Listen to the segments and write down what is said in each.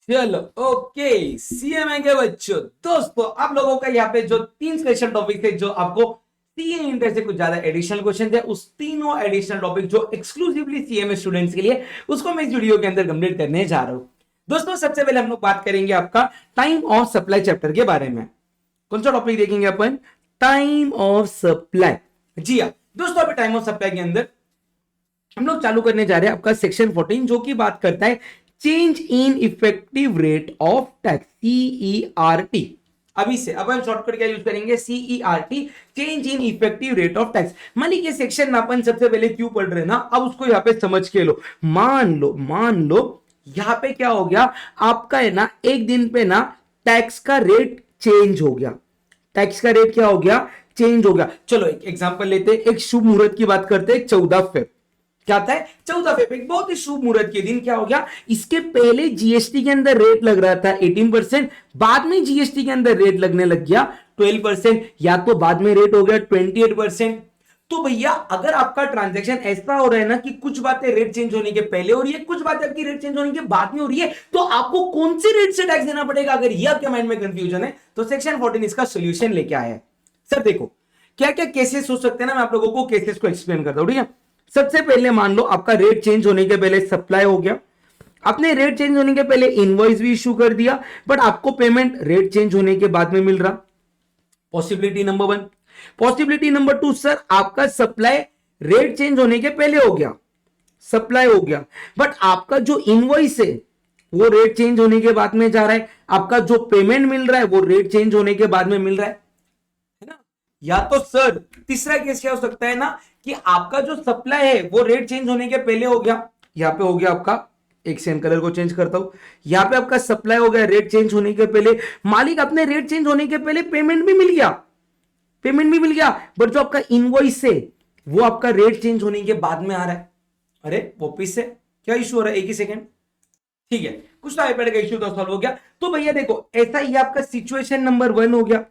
चलो okay CMA के बच्चों दोस्तों आप लोगों का यहाँ पे जो 3 स्पेशल टॉपिक थे जो आपको सीए इंटर से कुछ ज्यादा एडिशनल क्वेश्चन थे उस तीनों एडिशनल टॉपिक जो एक्सक्लूसिवली सीएमए स्टूडेंट्स के लिए उसको मैं इस वीडियो के अंदर कंप्लीट करने जा रहा हूं। दोस्तों सबसे पहले हम लोग बात करेंगे आपका टाइम ऑफ सप्लाई चैप्टर के बारे में। कौन सा टॉपिक देखेंगे अपन? Time of supply. जी हाँ दोस्तों अभी टाइम ऑफ सप्लाई के अंदर हम लोग चालू करने जा रहे हैं आपका सेक्शन 14 जो कि बात करता है change in effective rate of tax CERT। अभी से अब हम शॉर्टकट क्या यूज करेंगे? CERT, change in effective rate of tax. मान लीजिए सेक्शन में अपन सबसे पहले क्यों पढ़ रहे हैं ना, अब उसको यहाँ पे समझ के लो। मान लो यहाँ पे क्या हो गया आपका है ना, एक दिन पे ना टैक्स का रेट चेंज हो गया। टैक्स का रेट क्या हो गया? चेंज हो गया। चलो एक एग्जांपल लेते हैं, एक शुभ मुहूर्त की बात करते हैं। 14 फेब क्या आता है? 14 फेब एक बहुत ही शुभ मुहूर्त के दिन क्या हो गया, इसके पहले जीएसटी के अंदर रेट लग रहा था 18%, बाद में जीएसटी के अंदर रेट लगने लग गया 12%, या तो बाद में रेट हो गया 28%। तो भैया अगर आपका ट्रांजैक्शन ऐसा हो रहा है ना कि कुछ बातें रेट चेंज होने के पहले हो रही है, कुछ बातें आपकी रेट चेंज होने के बाद में हो रही है, तो आपको कौन सी रेट से टैक्स देना पड़ेगा? अगर ये आपके माइंड में कंफ्यूजन है तो सेक्शन 14 इसका सोल्यूशन लेके आया है। सर देखो क्या क्या केसेस हो सकते हैं ना, मैं आप लोगों को केसेस को एक्सप्लेन करता हूं, ठीक है। सबसे पहले मान लो आपका रेट चेंज होने के पहले सप्लाई हो गया, आपने रेट चेंज होने के पहले इनवॉइस भी इशू कर दिया, बट आपको पेमेंट रेट चेंज होने के बाद में मिल रहा। Possibility number 1। Possibility number 2, sir आपका सप्लाई रेट चेंज होने के पहले हो गया, सप्लाई हो गया, बट आपका जो इनवॉइस है वो रेट चेंज होने के बाद में जा रहा है, आपका जो पेमेंट मिल रहा है वो रेट चेंज होने के बाद में मिल रहा है ना। या तो सर तीसरा केस क्या हो सकता है ना कि आपका जो सप्लाई है वो रेट चेंज होने के पहले हो गया, यहां पे हो गया आपका, एक सेकंड कलर को चेंज करता हूं, यहां पे आपका सप्लाई हो गया रेट चेंज होने के पहले, मालिक अपने रेट चेंज होने के पहले पेमेंट भी मिल गया, पेमेंट भी मिल गया, बट जो आपका इनवॉइस है वो आपका रेट चेंज होने के बाद में आ रहा है। अरे वापिस से क्या इशू हो रहा है? एक ही सेकंड, ठीक है, कुछ तो आईपैड का इशू तो सॉल्व हो गया। तो भैया देखो ऐसा ही आपका सिचुएशन नंबर 1 हो गया,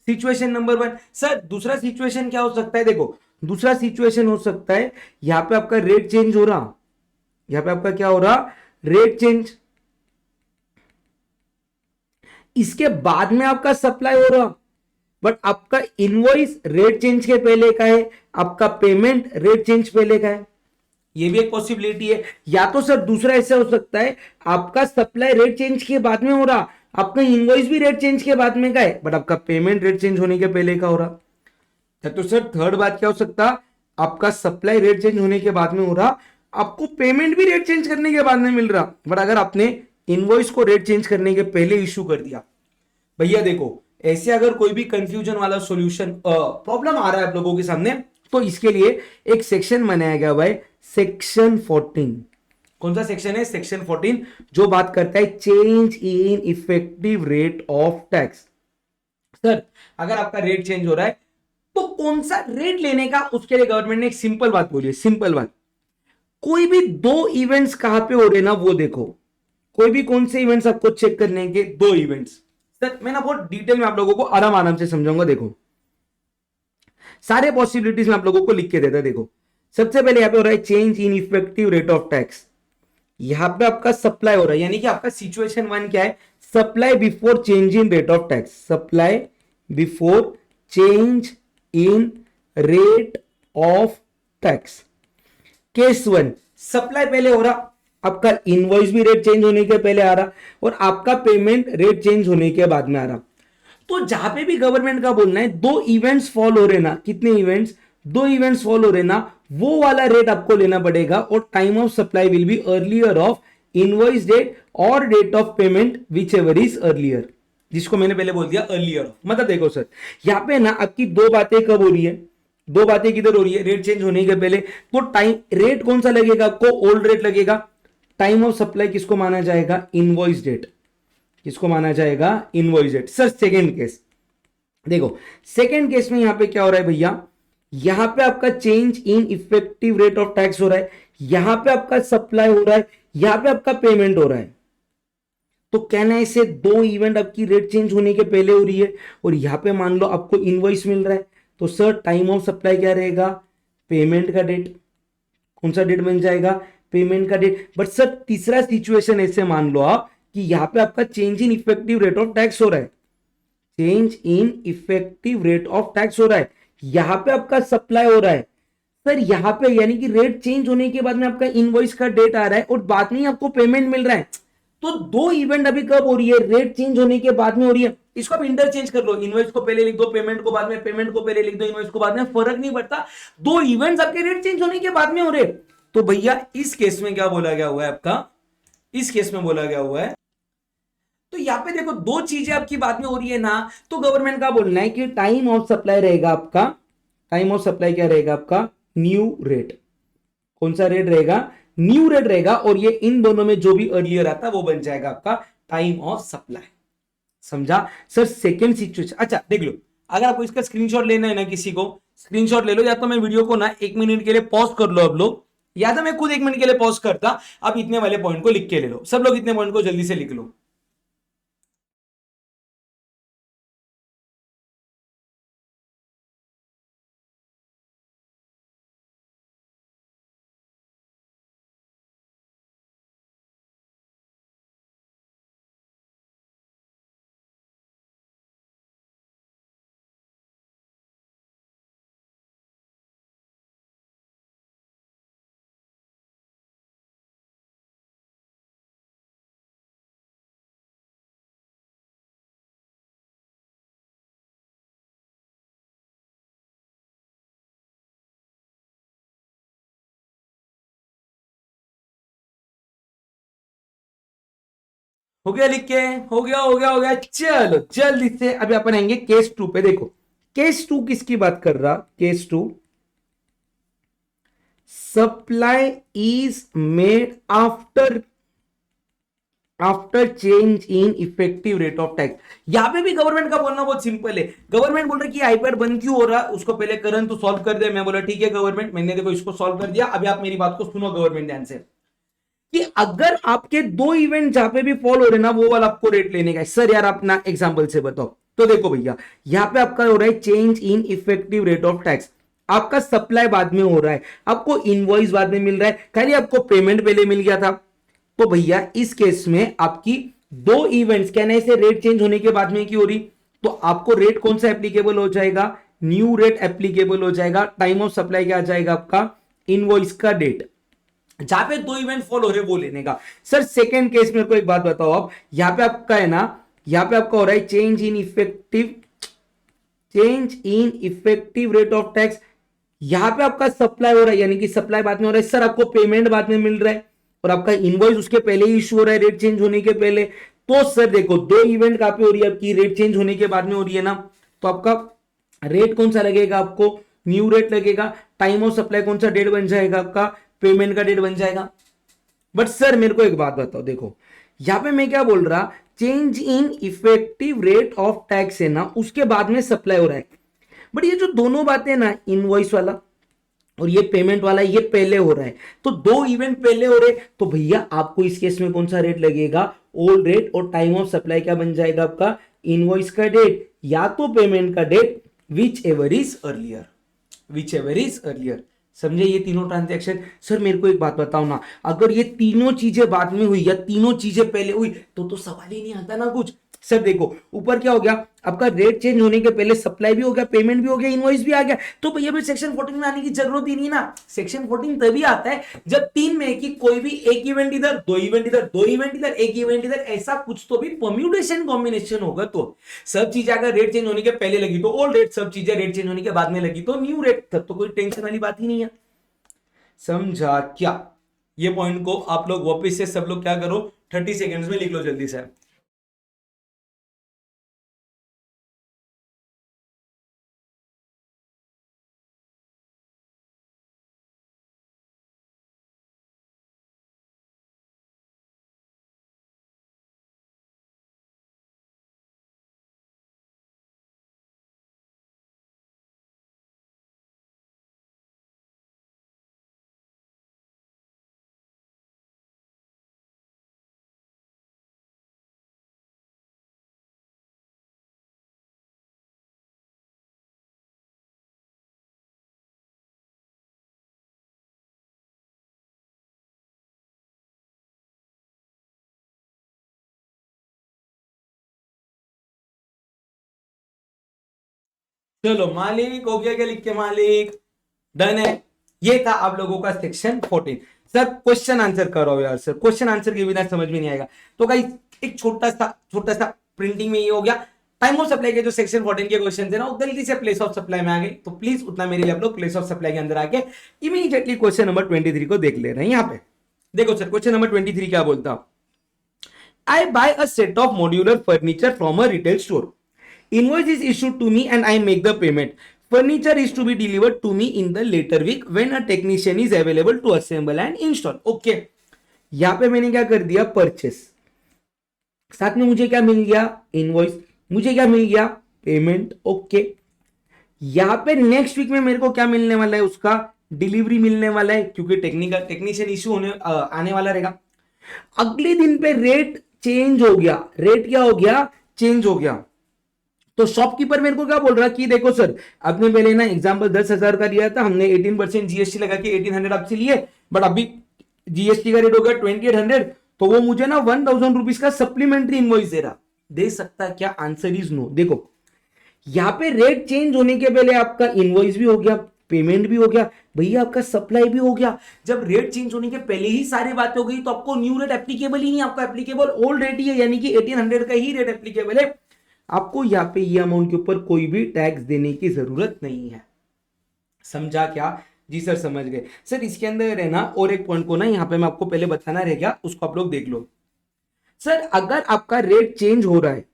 सिचुएशन नंबर 1। सर दूसरा सिचुएशन क्या हो सकता है? देखो दूसरा सिचुएशन हो सकता है यहां पे आपका रेट चेंज हो रहा, यहां पे आपका क्या हो रहा? रेट चेंज, इसके बाद में आपका सप्लाई हो रहा, बट आपका इनवॉइस रेट चेंज के पहले का है, आपका पेमेंट रेट चेंज पहले का है। ये भी एक पॉसिबिलिटी है। या तो सर दूसरा ऐसा हो सकता है आपका सप्लाई रेट चेंज के बाद में हो रहा, आपका इनवॉइस भी रेट चेंज के बाद में का है, बट आपका पेमेंट रेट चेंज होने के पहले का हो रहा। तो सर थर्ड बात क्या हो सकता? आपका सप्लाई रेट चेंज होने के बाद में हो रहा, आपको पेमेंट भी रेट चेंज करने के बाद में मिल रहा, बट अगर आपने इनवॉइस को रेट चेंज करने के पहले इशू कर दिया। भैया देखो ऐसे अगर कोई भी कंफ्यूजन वाला सॉल्यूशन प्रॉब्लम आ रहा है आप लोगों के सामने, तो इसके लिए एक सेक्शन बनाया गया हुआ है, सेक्शन 14। कौन सा सेक्शन है? सेक्शन 14, जो बात करता है change in effective rate of tax. Sir अगर आपका रेट चेंज हो रहा है तो कौन सा रेट लेने का, उसके लिए गवर्नमेंट ने एक सिंपल बात बोली है, सिंपल बात, कोई भी 2 इवेंट्स कहां पे हो रहे ना वो देखो, कोई भी कौन से इवेंट्स आपको चेक करने के 2 इवेंट्स। सर मैं ना बहुत डिटेल में आप लोगों को आराम आराम से समझाऊंगा। देखो सारे पॉसिबिलिटीज में आप लोगों को लिख के देता है। देखो सबसे पहले यहां पे हो रहा है change in effective rate of tax, यहां पे आपका सप्लाई हो रहा है, यानी कि आपका सिचुएशन 1 क्या है? Supply before change in rate of tax, supply before change in rate of tax. Case 1 supply पहले हो रहा, आपका इनवॉइस भी रेट चेंज होने के पहले आ रहा, और आपका पेमेंट रेट चेंज होने के बाद में आ रहा। तो जहां पे भी गवर्नमेंट का बोलना है 2 इवेंट्स फॉल हो रहे ना, कितने इवेंट्स? 2 इवेंट्स फॉल हो रहे ना, वो वाला रेट आपको लेना पड़ेगा, और time of supply will be earlier of invoice date और date of payment whichever is earlier, जिसको मैंने पहले बोल दिया अर्लियर ऑफ। मतलब देखो सर यहां पे ना आपकी 2 बातें कब हो रही है? 2 बातें किधर हो रही है? रेट चेंज होने के पहले। तो टाइम रेट कौन सा लगेगा आपको? ओल्ड रेट लगेगा। टाइम ऑफ सप्लाई किसको माना जाएगा? Invoice date. किसको माना जाएगा? Invoice date. Sir second case देखो, सेकेंड केस में यहां पे क्या हो रहा है भैया, यहां पे आपका change in effective rate of tax हो रहा है, यहां पे आपका सप्लाई हो रहा है, यहां पे आपका पेमेंट हो रहा है। तो कहना है इसे 2 इवेंट आपकी रेट चेंज होने के पहले हो रही है, और यहां पे मान लो आपको इनवॉइस मिल रहा है, तो सर टाइम ऑफ सप्लाई क्या रहेगा? पेमेंट का डेट। कौन सा डेट बन जाएगा? पेमेंट का डेट। बट सर तीसरा सिचुएशन ऐसे मान लो आप कि यहाँ पे आपका change in effective rate of tax हो रहा है, change in effective rate of tax हो रहा है, यहां पे आपका सप्लाई हो रहा है सर, यहां पे यानी कि रेट चेंज होने के बाद में आपका इनवॉइस का डेट आ रहा है और बाद में ही आपको पेमेंट मिल रहा है। तो दो इवेंट अभी कब हो रही है, रेट चेंज होने के बाद में हो रही है। इसको आप इंटरचेंज कर लो, इनवॉइस को पहले लिख दो, पेमेंट को बाद में, पेमेंट को पहले लिख दो, इनवॉइस को बाद में, फर्क नहीं पड़ता, दो इवेंट्स आपके रेट चेंज होने के बाद में हो रहे। तो भैया इस केस में क्या बोला गया हुआ है आपका, इस केस में बोला गया हुआ है, तो यहां पे देखो दो चीजें आपकी बाद में हो रही है ना, तो गवर्नमेंट का बोलना है कि टाइम ऑफ सप्लाई रहेगा आपका, टाइम ऑफ सप्लाई क्या रहेगा आपका, न्यू रेट। कौन सा रेट रहेगा, न्यू रेट रहेगा, और ये इन दोनों में जो भी अर्लियर आता है वो बन जाएगा आपका टाइम ऑफ सप्लाई। समझा सर। सेकेंड सिचुएशन, अच्छा देख लो, अगर आपको इसका स्क्रीनशॉट लेना है ना, किसी को स्क्रीनशॉट ले लो, या तो मैं वीडियो को ना 1 मिनट के लिए पॉज कर लो आप लोग, या तो मैं खुद 1 मिनट के लिए पॉज करता, आप इतने वाले पॉइंट को लिख के ले लो, सब लोग इतने पॉइंट को जल्दी से लिख लो। हो गया लिख के, हो गया हो गया हो गया, चलो जल्दी से अभी अपन आएंगे केस 2 पे। देखो केस 2 किसकी बात कर रहा, case 2, supply is made after, after change in effective rate of tax. यहां पे भी गवर्नमेंट का बोलना बहुत सिंपल है, गवर्नमेंट बोल रहा है कि आईपैड बंद क्यों हो रहा है, उसको पहले करंट तो सॉल्व कर दे। मैं बोला ठीक है गवर्नमेंट, मैंने देखो इसको सॉल्व कर दिया। अभी आप मेरी बात को सुनो गवर्नमेंट ध्यान से, कि अगर आपके दो इवेंट जहां पे भी फॉल हो रहे ना, वो वाला आपको रेट लेने का है। सर यार अपना एग्जांपल से बताओ, तो देखो भैया यहां पे आपका हो रहा है change in effective rate of tax, आपका सप्लाई बाद में हो रहा है, आपको इनवॉइस बाद में मिल रहा है, खाली आपको पेमेंट पहले मिल गया था। तो भैया इस केस में आपकी दो इवेंट्स कहने से रेट चेंज होने के बाद में की हो रही, तो आपको रेट कौन सा एप्लीकेबल हो जाएगा, न्यू रेट एप्लीकेबल हो जाएगा। टाइम ऑफ सप्लाई क्या आ जाएगा आपका, इनवॉइस का डेट, जहां पे दो इवेंट फॉलो हो रहे वो लेने का। सर सेकंड केस में कोई एक बात बताओ, आप यहां पे आपका है ना, यहां पे आपका हो रहा है change in effective, change in effective rate of tax, यहां पे आपका सप्लाई हो रहा है, यानी कि सप्लाई बाद में हो रहा है सर, आपको पेमेंट बाद में मिल रहा है, और आपका इनवॉइस उसके पहले ही इशू हो रहा है, रेट चेंज होने के पहले। तो सर देखो दो इवेंट कहां पे हो रही है आपकी, रेट चेंज होने के बाद में हो रही है ना, तो आपका रेट कौन सा लगेगा आपको, न्यू रेट लगेगा। टाइम ऑफ सप्लाई कौन सा डेट बन जाएगा आपका, पेमेंट का डेट बन जाएगा। बट सर मेरे को एक बात बताओ, देखो यहां पे मैं क्या बोल रहा, change in effective rate of tax है ना, उसके बाद में सप्लाई हो रहा है। बट ये जो दोनों बातें ना, इनवॉइस वाला और ये पेमेंट वाला, ये पहले हो रहा है, तो दो इवेंट पहले हो रहे, तो भैया आपको इस केस में कौन सा रेट लगेगा, ओल्ड रेट, और टाइम ऑफ सप्लाई क्या बन जाएगा आपका, इनवॉइस का डेट या तो पेमेंट का date, whichever is earlier, whichever is earlier. समझे ये तीनों ट्रांजैक्शन। सर मेरे को एक बात बताओ ना, अगर ये तीनों चीजें बाद में हुई या तीनों चीजें पहले हुई, तो सवाल ही नहीं आता ना कुछ। सर देखो ऊपर क्या हो गया, आपका रेट चेंज होने के पहले सप्लाई भी हो गया, पेमेंट भी हो गया, इनवॉइस भी आ गया, तो भैया भी सेक्शन 14 में आने की जरूरत ही नहीं ना। सेक्शन 14 तभी आता है जब तीन में कि कोई भी एक इवेंट इधर, दो इवेंट इधर, दो इवेंट इधर, एक इवेंट इधर, ऐसा कुछ तो भी परम्यूटेशन कॉम्बिनेशन होगा। तो सब चीजें अगर रेट चेंज होने के पहले लगी तो ओल्ड रेट, सब चीजें रेट चेंज होने के बाद में लगी तो न्यू रेट, तब तो कोई टेंशन वाली बात ही नहीं है। समझा क्या। ये पॉइंट को आप लोग वापस से सब लोग क्या करो, 30 सेकेंड्स में लिख लो जल्दी से। चलो मालिक हो गया क्या लिख के मालिक, डन है। ये था आप लोगों का सेक्शन 14। सर क्वेश्चन आंसर करो यार सर, क्वेश्चन आंसर के बिना समझ में नहीं आएगा। तो गाइस एक छोटा सा प्रिंटिंग में ये हो गया। टाइम ऑफ सप्लाई के जो सेक्शन 14 के क्वेश्चन थे ना, वो गलती से प्लेस ऑफ सप्लाई में आ गए, तो प्लीज उतना मेरे लिए आप लोग प्लेस ऑफ सप्लाई के अंदर आके इमीडिएटली क्वेश्चन नंबर 23 को देख ले रहे हैं। यहाँ पे देखो सर, क्वेश्चन नंबर 23 क्या बोलता, I buy a set of modular furniture from a retail store. Invoice is issued to me and I make the payment. Furniture is to be delivered to me in the later week when a technician is available to assemble and install. Okay. यहां पे मैंने क्या कर दिया, purchase, साथ में मुझे क्या मिल गया, इनवॉइस, मुझे क्या मिल गया, पेमेंट। ओके। यहां पे नेक्स्ट वीक में मेरे को क्या मिलने वाला है, उसका डिलीवरी मिलने वाला है, क्योंकि टेक्निशियन इश्यू होने आने वाला रहेगा। अगले दिन पे रेट चेंज हो गया, रेट क्या हो गया, चेंज हो गया। तो शॉपकीपर मेरे को क्या बोल रहा कि देखो सर, आपने पहले ना एग्जांपल 10,000 का लिया था, हमने 18% जीएसटी लगा के 1800 आपसे लिए, बट अभी जीएसटी का रेट हो गया 2800, तो वो मुझे ना 1000 रुपीज का सप्लीमेंट्री इनवॉइस दे रहा, दे सकता है क्या? Answer is no. देखो यहां पे रेट चेंज होने के पहले आपका इनवॉइस भी हो गया, पेमेंट भी हो गया, भैया आपका सप्लाई भी हो गया। जब रेट चेंज होने के पहले ही सारी बात हो गई, तो आपको न्यू रेट एप्लीकेबल ही नहीं, आपका एप्लीकेबल ओल्ड रेट ही है, यानी कि 1800 का ही रेट एप्लीकेबल है। आपको यहां पे ये अमाउंट के ऊपर कोई भी टैक्स देने की जरूरत नहीं है। समझा क्या? जी सर समझ गए सर। इसके अंदर है ना और एक पॉइंट को ना यहाँ पे मैं आपको पहले बताना रह गया, उसको आप लोग देख लो। सर अगर आपका रेट चेंज हो रहा है,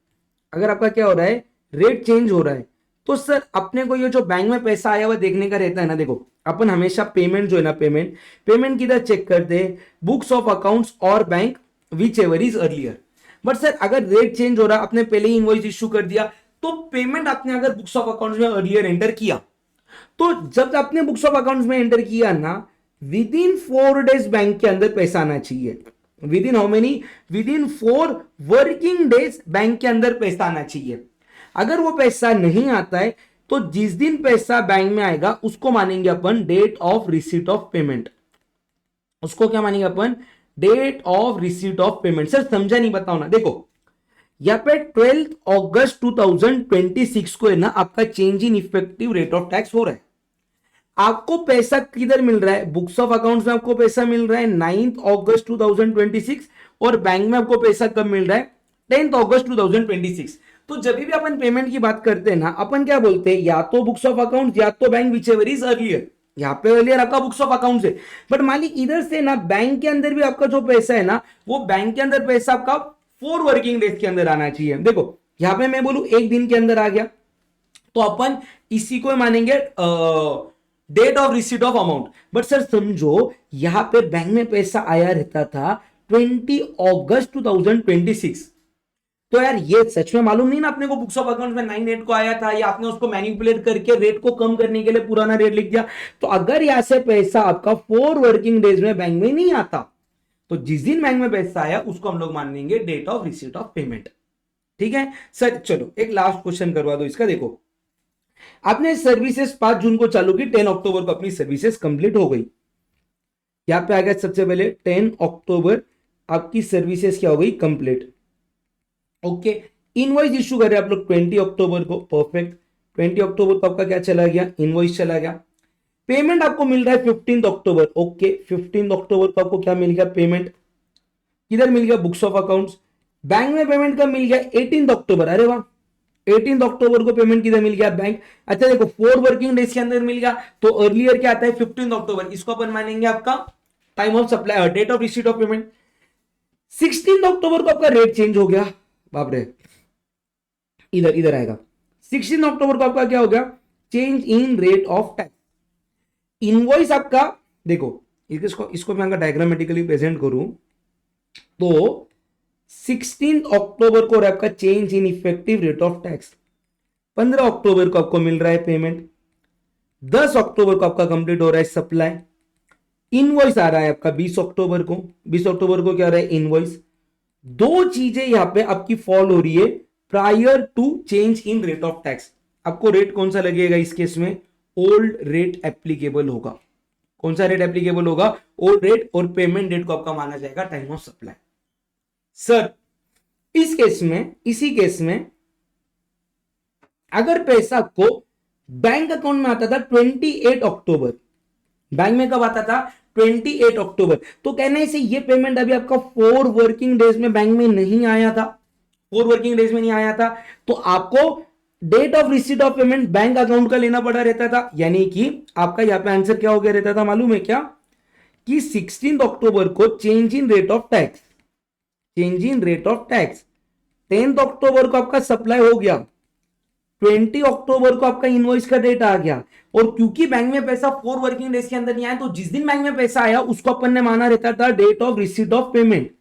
अगर आपका क्या हो रहा है, रेट चेंज हो रहा है, तो सर अपने को ये जो बैंक में पैसा आया हुआ देखने का रहता है ना। देखो अपन हमेशा पेमेंट जो है ना, पेमेंट किधर चेक करते हैं, बुक्स ऑफ अकाउंट्स और bank, which ever is earlier. But sir अगर रेट चेंज हो रहा, आपने पहले ही इनवॉइस इश्यू कर दिया, तो पेमेंट आपने अगर बुक्स ऑफ अकाउंट्स में अर्लियर एंटर किया, तो जब आपने बुक्स ऑफ अकाउंट्स में एंटर किया ना, विद इन 4 डेज बैंक के अंदर पैसा आना चाहिए। With in how many, with in 4 working days bank के अंदर पैसा आना चाहिए। अगर वो पैसा नहीं आता है, तो जिस दिन पैसा बैंक में आएगा उसको मानेंगे अपन date of receipt of payment. उसको क्या मानेंगे अपन, date of receipt of payment. Sir समझा नहीं, बताओ ना। देखो यहाँ पे 12 अगस्त 2026 को है ना आपका change in effective rate of tax हो रहा है। आपको पैसा किधर मिल रहा है, बुक्स ऑफ अकाउंट्स में आपको पैसा मिल रहा है 9 अगस्त 2026, और बैंक में आपको पैसा कब मिल रहा है, 10 अगस्त 2026। तो जब भी अपन पेमेंट की बात करते हैं ना, अपन क्या बोलते हैं, या तो बुक्स ऑफ अकाउंट या तो bank, which ever is earlier. यहाँ पे अर्लियर आपका बुक्स ऑफ अकाउंट है, बट मालिक इधर से ना बैंक के अंदर भी आपका जो पैसा है ना, वो बैंक के अंदर पैसा आपका 4 वर्किंग डेज के अंदर आना चाहिए। देखो यहाँ पे मैं बोलूं एक दिन के अंदर आ गया, तो अपन इसी को मानेंगे date of receipt of amount. But sir समझो यहां पे बैंक में पैसा आया रहता था 20 अगस्त 2026, तो यार ये सच में मालूम नहीं ना अपने को बुक्स ऑफ अकाउंट में 9/8 को आया था, या आपने उसको मैनिपुलेट करके रेट को कम करने के लिए पुराना रेट लिख दिया। तो अगर यहां से पैसा आपका 4 वर्किंग डेज में बैंक में नहीं आता, तो जिस दिन बैंक में पैसा आया उसको हम लोग मानेंगे date of receipt of payment. ठीक है सर। चलो एक लास्ट क्वेश्चन करवा दो इसका। देखो आपने सर्विसेज 5 जून को चालू की, 10 अक्टूबर को अपनी सर्विसेज कंप्लीट हो गई। यहां पे आ गया सबसे पहले 10 अक्टूबर आपकी सर्विसेज क्या हो गई, कंप्लीट। ओके। इनवॉइस इश्यू कर रहे हैं आप लोग 20 अक्टूबर को, परफेक्ट। 20 अक्टूबर को आपका क्या चला गया, इनवॉइस चला गया। पेमेंट आपको मिल रहा है 15 अक्टूबर। ओके 15 अक्टूबर को आपको क्या मिल गया, पेमेंट। किधर मिल गया, बुक्स ऑफ अकाउंट्स। बैंक में पेमेंट कब मिल गया, 18 अक्टूबर। अरे वाह, 18 अक्टूबर को पेमेंट किधर मिल गया, बैंक। अच्छा देखो 4 वर्किंग डेज के अंदर मिल गया, तो अर्लियर क्या आता है, 15 अक्टूबर। इसको अपन मानेंगे आपका time of supply, date of receipt of payment. 16 अक्टूबर को आपका रेट चेंज हो गया, बाप रे, इधर इधर आएगा। 16 अक्टूबर को आपका क्या हो गया, change in rate of tax. Invoice आपका देखो, इसको मैं डायग्रामेटिकली प्रेजेंट करूं तो 16 अक्टूबर को आपका change in effective rate of tax. 15 अक्टूबर को आपको मिल रहा है पेमेंट। 10 अक्टूबर को आपका कंप्लीट हो रहा है सप्लाई। इनवॉइस आ रहा है आपका 20 अक्टूबर को। 20 अक्टूबर को क्या हो रहा है, इनवॉइस। 2 चीजें यहां पे आपकी फॉल हो रही है prior to change in rate of tax. आपको रेट कौन सा लगेगा इस केस में, ओल्ड रेट एप्लीकेबल होगा। कौन सा रेट एप्लीकेबल होगा, ओल्ड रेट। और पेमेंट डेट को आपका माना जाएगा टाइम ऑफ सप्लाई। सर इस केस में, इसी केस में अगर पैसा को बैंक अकाउंट में आता था 28 अक्टूबर। बैंक में कब आता था? 28 अक्टूबर। तो कहने से ये पेमेंट अभी आपका 4 वर्किंग डेज में बैंक में नहीं आया था, 4 वर्किंग डेज में नहीं आया था, तो आपको date of receipt of payment bank account का लेना पड़ा रहता था। यानी कि आपका यहां पे आंसर क्या हो गया रहता था मालूम है क्या? कि 16 अक्टूबर को change in rate of tax, change in rate of tax, 10 अक्टूबर को आपका सप्लाई हो गया, 20 अक्टूबर को आपका इनवॉइस का डेट आ गया। और क्योंकि बैंक में पैसा 4 वर्किंग डेज के अंदर नहीं आया, तो जिस दिन बैंक में पैसा आया उसको अपन ने माना रहता था date of receipt of payment.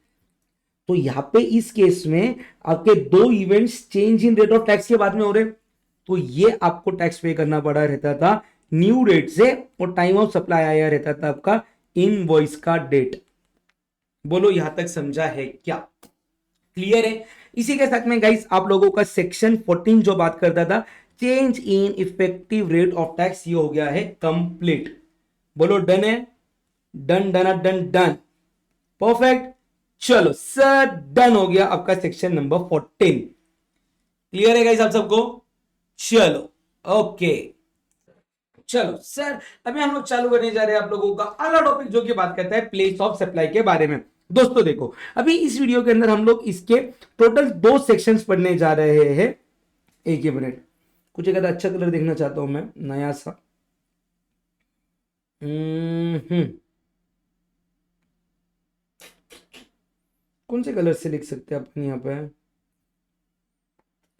तो यहां पे इस केस में आपके दो events change in rate of tax के बाद में हो रहे, तो ये आपको टैक्स पे करना पड़ा रहता था न्यू रेट से, और टाइम ऑफ सप्लाई आया रहता था आपका इनवॉइस का डेट। बोलो यहां तक समझा है क्या? क्लियर है? इसी के साथ में गाइस आप लोगों का सेक्शन 14 जो बात करता था change in effective rate of tax, ये हो गया है कंप्लीट। बोलो डन है? Done done done done, perfect. चलो सर डन हो गया आपका सेक्शन नंबर 14। क्लियर है गाइस आप सबको? चलो ओके, चलो सर अभी हम लोग चालू करने जा रहे हैं आप लोगों का अगला टॉपिक जो कि बात करता है प्लेस ऑफ सप्लाई के बारे में। दोस्तों देखो अभी इस वीडियो के अंदर हम लोग इसके टोटल 2 सेक्शंस पढ़ने जा रहे हैं। एक ही मिनट, कुछ एक अच्छा कलर देखना चाहता हूं मैं, नया सा। कौन से कलर से लिख सकते हैं अपन यहाँ पे?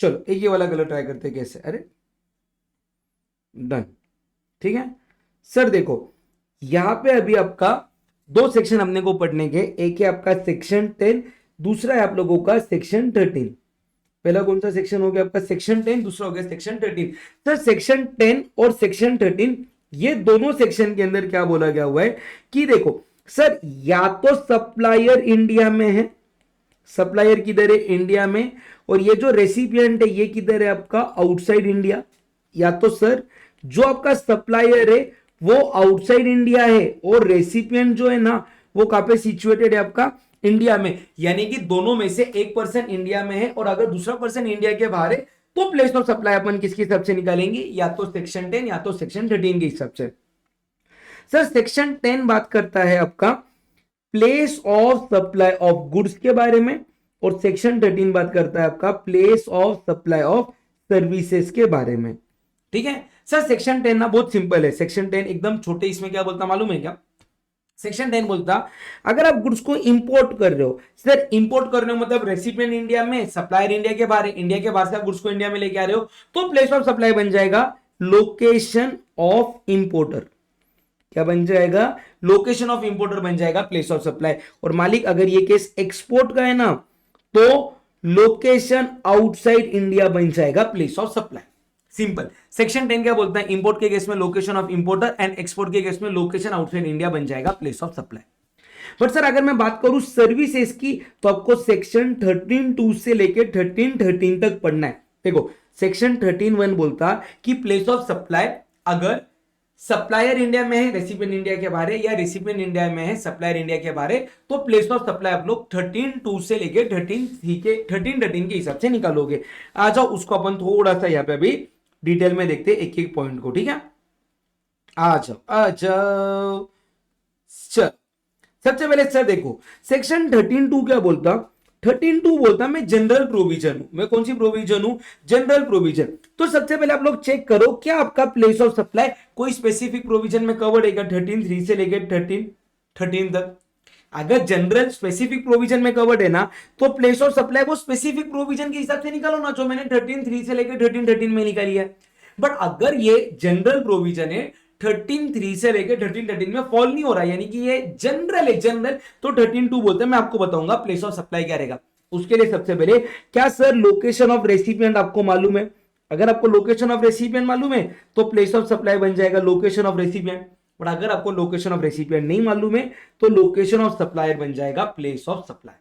चलो एक ये वाला कलर ट्राई करते हैं कैसे। अरे डन, ठीक है सर। देखो यहां पे अभी आपका 2 सेक्शन हमने को पढ़ने के, एक है आपका सेक्शन 10, दूसरा है आप लोगों का सेक्शन 13। पहला कौन सा सेक्शन हो गया आपका? सेक्शन 10, दूसरा हो गया सेक्शन 13। सर सेक्शन 10 और सेक्शन 13 ये दोनों सेक्शन के अंदर क्या बोला गया हुआ है कि देखो सर या तो सप्लायर इंडिया में है, सप्लायर किधर है? इंडिया में, और ये जो रेसिपिएंट है ये किधर है आपका? Outside India. या तो सर जो आपका सप्लायर है वो आउटसाइड इंडिया है और रेसिपिएंट जो है ना वो कहां पे सिचुएटेड है आपका? इंडिया में। यानी कि दोनों में से एक पर्सन इंडिया में है और अगर दूसरा पर्सन इंडिया के बाहर है तो प्लेस ऑफ सप्लाई अपन किसके हिसाब से निकालेंगे? या तो सेक्शन 10 या तो सेक्शन 13 के हिसाब से। सर सेक्शन 10 बात करता है आपका place of supply of goods के बारे में, और सेक्शन 13 बात करता है आपका place of supply of services के बारे में। ठीक है सर। सेक्शन 10 ना बहुत सिंपल है, सेक्शन 10 एकदम छोटे, इसमें क्या बोलता मालूम है क्या? सेक्शन 10 बोलता अगर आप गुड्स को इंपोर्ट कर रहे हो, सर इंपोर्ट कर रहे हो मतलब रेसिपिएंट इंडिया में, सप्लायर इंडिया के बाहर है, इंडिया के बाहर से आप गुड्स को इंडिया में लेके आ रहे हो, तो प्लेस ऑफ सप्लाई बन जाएगा लोकेशन ऑफ इंपोर्टर। क्या बन जाएगा? लोकेशन ऑफ इंपोर्टर बन जाएगा प्लेस ऑफ सप्लाई। और मालिक अगर ये केस एक्सपोर्ट का है ना तो लोकेशन आउटसाइड इंडिया बन जाएगा place of supply. Simple. Section 10 क्या बोलता है? इंपोर्ट के केस में location of importer and export के केस में लोकेशन आउटसाइड इंडिया बन जाएगा place of supply. But sir अगर मैं बात करूं सर्विसेज की तो आपको सेक्शन 13(2) से लेकर 13(13) तक पढ़ना है। देखो सेक्शन 13(1) बोलता कि प्लेस ऑफ सप्लाई अगर सप्लायर इंडिया में है, रेसिपिएंट इंडिया के बाहर है, या रेसिपिएंट इंडिया में है, सप्लायर इंडिया के बाहर है, तो प्लेस ऑफ सप्लाई आप लोग 13(2) से लेके 13(13) के हिसाब से निकालोगे। आ जाओ उसको अपन थोड़ा सा यहाँ पे अभी डिटेल में देखते हैं एक एक पॉइंट को। ठीक है आ जाओ आ जाओ। चल सबसे पहले सर देखो सेक्शन 13(2) क्या बोलता? 13(2) बोलता मैं जनरल प्रोविजन हूं। मैं कौन सी प्रोविजन हूं? General provision. तो सबसे पहले आप लोग चेक करो क्या आपका प्लेस ऑफ सप्लाई कोई स्पेसिफिक प्रोविजन में कवर्ड है क्या? 13(3) से लेकर 13(13) तक। अगर जनरल स्पेसिफिक प्रोविजन में कवर्ड है ना तो प्लेस ऑफ सप्लाई वो स्पेसिफिक प्रोविजन के हिसाब से निकालो ना, जो मैंने 13(3) से लेकर 13(13) में निकाली है। बट अगर ये जनरल प्रोविजन है 13(3) से लेकर 13(13) में फॉल नहीं हो रहा, यानी कि ये जनरल है, जनरल, तो 13(2) बोलते हैं। मैं आपको बताऊंगा प्लेस ऑफ सप्लाई क्या रहेगा। उसके लिए सबसे पहले क्या सर लोकेशन ऑफ रेसिपिएंट आपको मालूम है? अगर आपको लोकेशन ऑफ रेसिपिएंट मालूम है तो प्लेस ऑफ सप्लाई बन जाएगा लोकेशन ऑफ रेसिपिएंट। और अगर आपको लोकेशन ऑफ रेसिपिएंट नहीं मालूम है तो लोकेशन ऑफ सप्लायर बन जाएगा प्लेस ऑफ सप्लाई।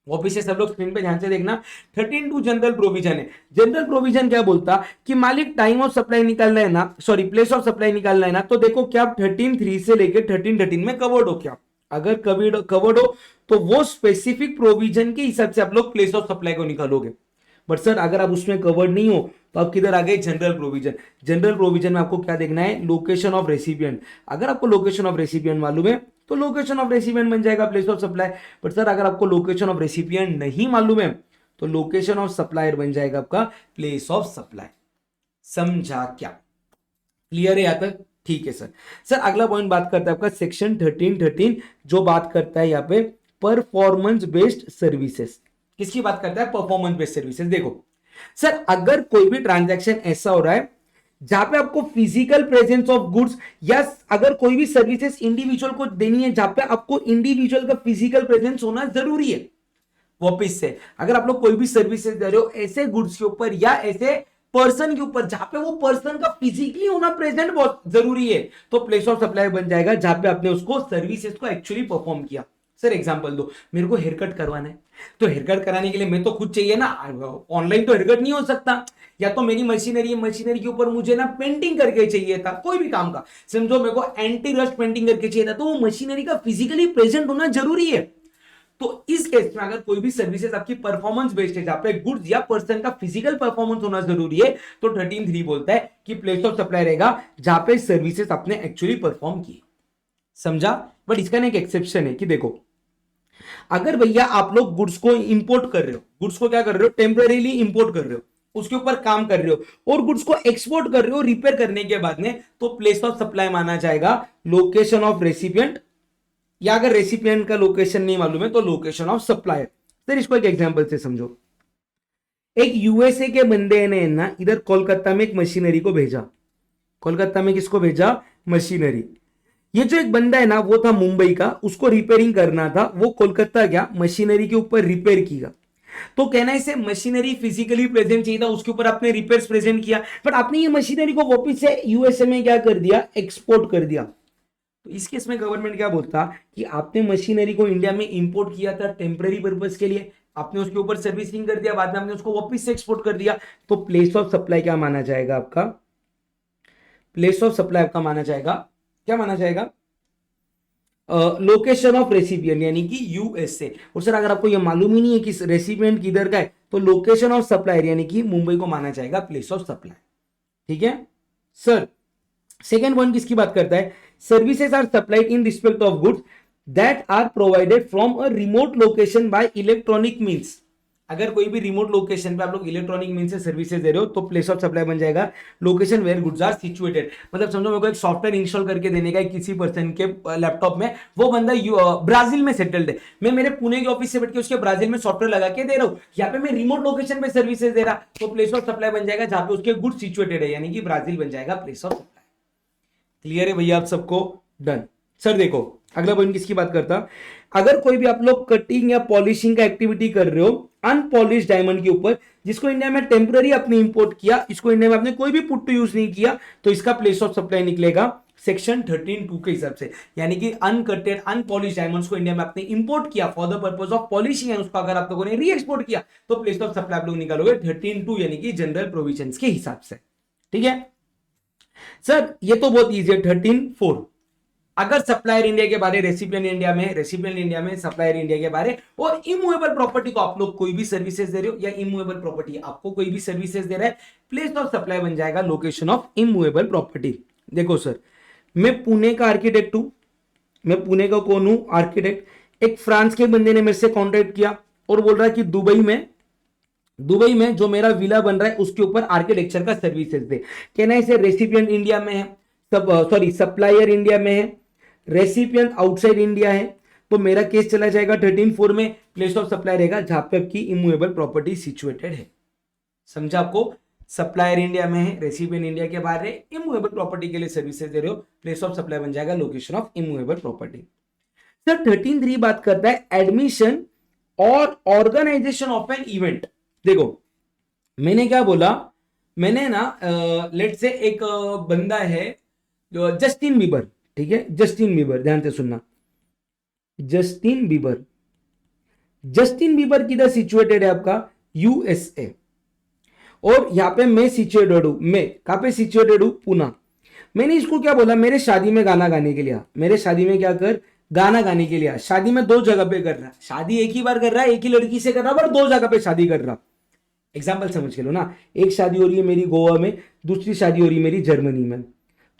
वापिस से सब लोग स्क्रीन पे ध्यान से देखना। 13(2) जनरल प्रोविजन है। जनरल प्रोविजन क्या बोलता कि मालिक टाइम ऑफ सप्लाई निकालना है ना, सॉरी प्लेस ऑफ सप्लाई निकालना है ना, तो देखो क्या आप 13(3) से लेकर 13(13) में कवर्ड हो क्या? अगर कवर्ड हो तो वो स्पेसिफिक प्रोविजन के हिसाब से आप लोग प्लेस ऑफ सप्लाई को निकालोगे। बट सर अगर आप उसमें कवर्ड नहीं हो तो आप किधर आ गए, जनरल प्रोविजन। जनरल प्रोविजन में आपको क्या देखना है, लोकेशन ऑफ रेसिपिएंट। अगर आपको लोकेशन ऑफ रेसिपिएंट मालूम है तो लोकेशन ऑफ रेसिपिएंट बन जाएगा place of supply. But sir अगर आपको लोकेशन ऑफ रेसिपिएंट नहीं मालूम है तो लोकेशन ऑफ सप्लायर बन जाएगा आपका प्लेस ऑफ सप्लाई। समझा क्या, क्लियर है यहां तक? ठीक है सर। सर अगला पॉइंट बात करता है आपका सेक्शन 13 जो बात करता है यहाँ पे परफॉर्मेंस बेस्ड सर्विसेज। किसकी बात करता है, परफॉर्मेंस बेस्ड सर्विसेज। देखो सर अगर कोई भी ट्रांजैक्शन ऐसा हो रहा है जहां पे आपको फिजिकल प्रेजेंस ऑफ गुड्स, या अगर कोई भी सर्विसेज इंडिविजुअल को देनी है जहां पे आपको इंडिविजुअल का फिजिकल प्रेजेंस होना जरूरी है, वापिस से अगर आप लोग कोई भी सर्विसेज दे रहे हो ऐसे गुड्स के ऊपर या ऐसे पर्सन के ऊपर जहां पे वो पर्सन का फिजिकली होना प्रेजेंट बहुत जरूरी है, तो प्लेस ऑफ सप्लाई बन जाएगा जहां पे आपने उसको सर्विसेज को एक्चुअली परफॉर्म किया। सर एग्जांपल दो, मेरे को हेयर कट करवाना है, तो हेयर कट कराने के लिए मैं तो खुद चाहिए ना, ऑनलाइन तो हेयर कट नहीं हो सकता, या तो मेरी मशीनरी है, मशीनरी के ऊपर मुझे ना पेंटिंग करके चाहिए था कोई भी काम का, समझो मेरे को एंटी रस्ट पेंटिंग करके चाहिए था, तो वो मशीनरी का फिजिकली प्रेजेंट होना जरूरी है। तो इस केस में अगर कोई भी सर्विसेज आपकी परफॉर्मेंस बेस्ड है जहां पे गुड्स या पर्सन का फिजिकल परफॉर्मेंस होना जरूरी है, तो 13(3) बोलता है कि प्लेस ऑफ सप्लाई रहेगा जहां पे सर्विसेज आपने एक्चुअली परफॉर्म की। समझा? बट इसका एक एक्सेप्शन है कि देखो अगर भैया आप लोग गुड्स को इंपोर्ट कर रहे हो, गुड्स को क्या कर रहे हो, टेम्परेरीली इंपोर्ट कर रहे हो, उसके ऊपर काम कर रहे हो और गुड्स को एक्सपोर्ट कर रहे हो रिपेयर करने के बाद में, तो प्लेस ऑफ सप्लाई माना जाएगा लोकेशन ऑफ रेसिपिएंट, या अगर रेसिपिएंट का लोकेशन नहीं मालूम है तो लोकेशन ऑफ सप्लायर। सर इसको एक एग्जांपल से समझो। एक यूएसए के बंदे ने ना इधर कोलकाता में एक मशीनरी को भेजा, कोलकाता में किसको भेजा, मशीनरी। ये जो एक बंदा है ना वो था मुंबई का, उसको रिपेयरिंग करना था, वो कोलकाता गया, मशीनरी के ऊपर रिपेयर किया, तो कहना है इसे मशीनरी फिजिकली प्रेजेंट चाहिए था, उसके ऊपर आपने रिपेयर्स प्रेजेंट किया, बट आपने ये मशीनरी को वापस से यूएसए में क्या कर दिया, एक्सपोर्ट कर दिया। तो इस केस में गवर्नमेंट क्या बोलता कि आपने मशीनरी को इंडिया में इंपोर्ट किया था टेम्पररी पर्पस के लिए, आपने उसके ऊपर सर्विसिंग कर दिया, बाद में आपने उसको वापस से एक्सपोर्ट कर दिया, तो प्लेस ऑफ सप्लाई क्या माना जाएगा आपका, प्लेस ऑफ सप्लाई आपका माना जाएगा, क्या माना जाएगा, लोकेशन ऑफ रेसिपिएंट यानी कि यूएसए। और सर अगर आपको ये मालूम ही नहीं है कि रेसिपिएंट किधर का है, तो लोकेशन ऑफ सप्लायर यानी कि मुंबई को माना जाएगा प्लेस ऑफ सप्लाई। ठीक है सर। सेकेंड पॉइंट किसकी बात करता है, services are supplied in respect of goods that are provided from a remote location by electronic means. अगर कोई भी रिमोट लोकेशन पे आप लोग इलेक्ट्रॉनिक मींस से सर्विसेज दे रहे हो तो प्लेस ऑफ सप्लाई बन जाएगा location where goods are situated. मतलब समझो मेरे को एक सॉफ्टवेयर इंस्टॉल करके देने का किसी पर्सन के लैपटॉप में, वो बंदा ब्राजील में सेटल्ड है, मैं मेरे पुणे के ऑफिस से बैठ के उसके ब्राजील में सॉफ्टवेयर लगा के दे रहा हूँ, यहाँ पे मैं रिमोट लोकेशन पे सर्विसेज दे रहा, तो प्लेस ऑफ सप्लाई बन जाएगा जहां पे उसके गुड्स सिचुएटेड है, यानी कि ब्राजील बन जाएगा प्लेस ऑफ सप्लाई। क्लियर है भैया आप सबको? डन। सर देखो अगला पॉइंट किसकी बात करता, अगर कोई भी आप लोग कटिंग या पॉलिशिंग का एक्टिविटी कर रहे हो अनपॉलिश डायमंड के ऊपर, जिसको इंडिया में टेम्पररी आपने इंपोर्ट किया, इसको इंडिया में आपने कोई भी पुट टू यूज नहीं किया, तो इसका प्लेस ऑफ सप्लाई निकलेगा सेक्शन 13(2) के हिसाब से, यानी कि अनकटेड अनपॉलिश डायमंड्स को इंडिया में आपने इंपोर्ट किया for the purpose of polishing and उसको अगर आप लोगों ने री एक्सपोर्ट किया, तो प्लेस ऑफ सप्लाई आप लोग निकालोगे 13(2) यानी कि जनरल प्रोविजंस के हिसाब से। ठीक है सर, ये तो बहुत इजी है। 13(4) अगर सप्लायर इंडिया के बारे, रेसिपिएंट इंडिया में, रेसिपिएंट इंडिया में, सप्लायर इंडिया के बारे, और इमूवेबल प्रॉपर्टी को आप लोग कोई भी सर्विसेज दे रहे हो या इमूवेबल प्रॉपर्टी आपको कोई भी सर्विसेज दे रहा है, प्लेस ऑफ सप्लाई बन जाएगा लोकेशन ऑफ इमूवेबल प्रॉपर्टी। देखो सर, मैं पुणे का आर्किटेक्ट हूं, मैं पुणे का कौन हूं, आर्किटेक्ट। एक फ्रांस के बंदे ने मेरे से कॉन्टेक्ट किया और बोल रहा है कि दुबई में जो मेरा विला बन रहा है उसके ऊपर आर्किटेक्चर का सर्विसेज दे। कहना है इसे रेसिपिएंट इंडिया में है, सॉरी सप्लायर इंडिया में है, रेसिपिएंट आउटसाइड इंडिया है, तो मेरा केस चला जाएगा 13(4) में, प्लेस ऑफ सप्लाई रहेगा जहां पे आपकी इमूवेबल प्रॉपर्टी सिचुएटेड है। समझा आपको? सप्लायर इंडिया में है, रेसिपिएंट इंडिया के बारे, इमूवेबल प्रॉपर्टी के लिए सर्विसेज दे रहे हो, प्लेस ऑफ सप्लाई बन जाएगा location of immovable property. Sir 13(3) बात करता है एडमिशन और ऑर्गेनाइजेशन ऑफ एन इवेंट। देखो मैंने क्या बोला, मैंने ना लेट से एक बंदा है जस्टिन बीबर, ठीक है, जस्टिन बीबर, ध्यान से सुनना, जस्टिन बीबर किधर सिचुएटेड है आपका, यूएसए, और यहां पे मैं सिचुएटेड हूं, मैं कहां पे सिचुएटेड हूं, पुणे। मैंने इसको क्या बोला, मेरे शादी में गाना गाने के लिए, मेरे शादी में क्या कर, गाना गाने के लिए। शादी में 2 जगह पे कर रहा, शादी एक ही बार कर रहा है, एक ही लड़की से कर रहा, पर 2 जगह पे शादी कर रहा। एग्जाम्पल समझ के लो ना, एक शादी हो रही है मेरी गोवा में, दूसरी शादी हो रही है मेरी जर्मनी में।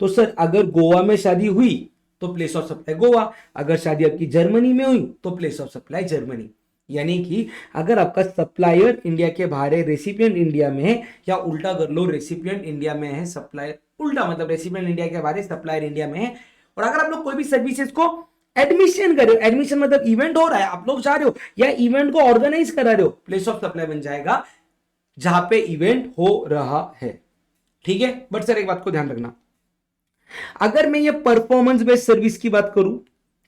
तो सर अगर गोवा में शादी हुई तो प्लेस ऑफ सप्लाई गोवा, अगर शादी आपकी जर्मनी में हुई तो प्लेस ऑफ सप्लाई जर्मनी। यानी कि अगर आपका सप्लायर इंडिया के बाहर है, रेसिपिएंट इंडिया में है, या उल्टा कर लो रेसिपिएंट इंडिया में है सप्लायर, उल्टा मतलब रेसिपिएंट इंडिया के बाहर है सप्लायर इंडिया में है, और अगर आप लोग कोई भी सर्विसेज को एडमिशन कर रहे हो, एडमिशन मतलब इवेंट हो रहा है, आप लोग जा रहे हो या इवेंट को ऑर्गेनाइज करा रहे हो, प्लेस ऑफ सप्लाई बन जाएगा जहां पे इवेंट हो रहा है। ठीक है, बट सर एक बात को ध्यान रखना, अगर मैं ये परफॉर्मेंस बेस्ड सर्विस की बात करूं,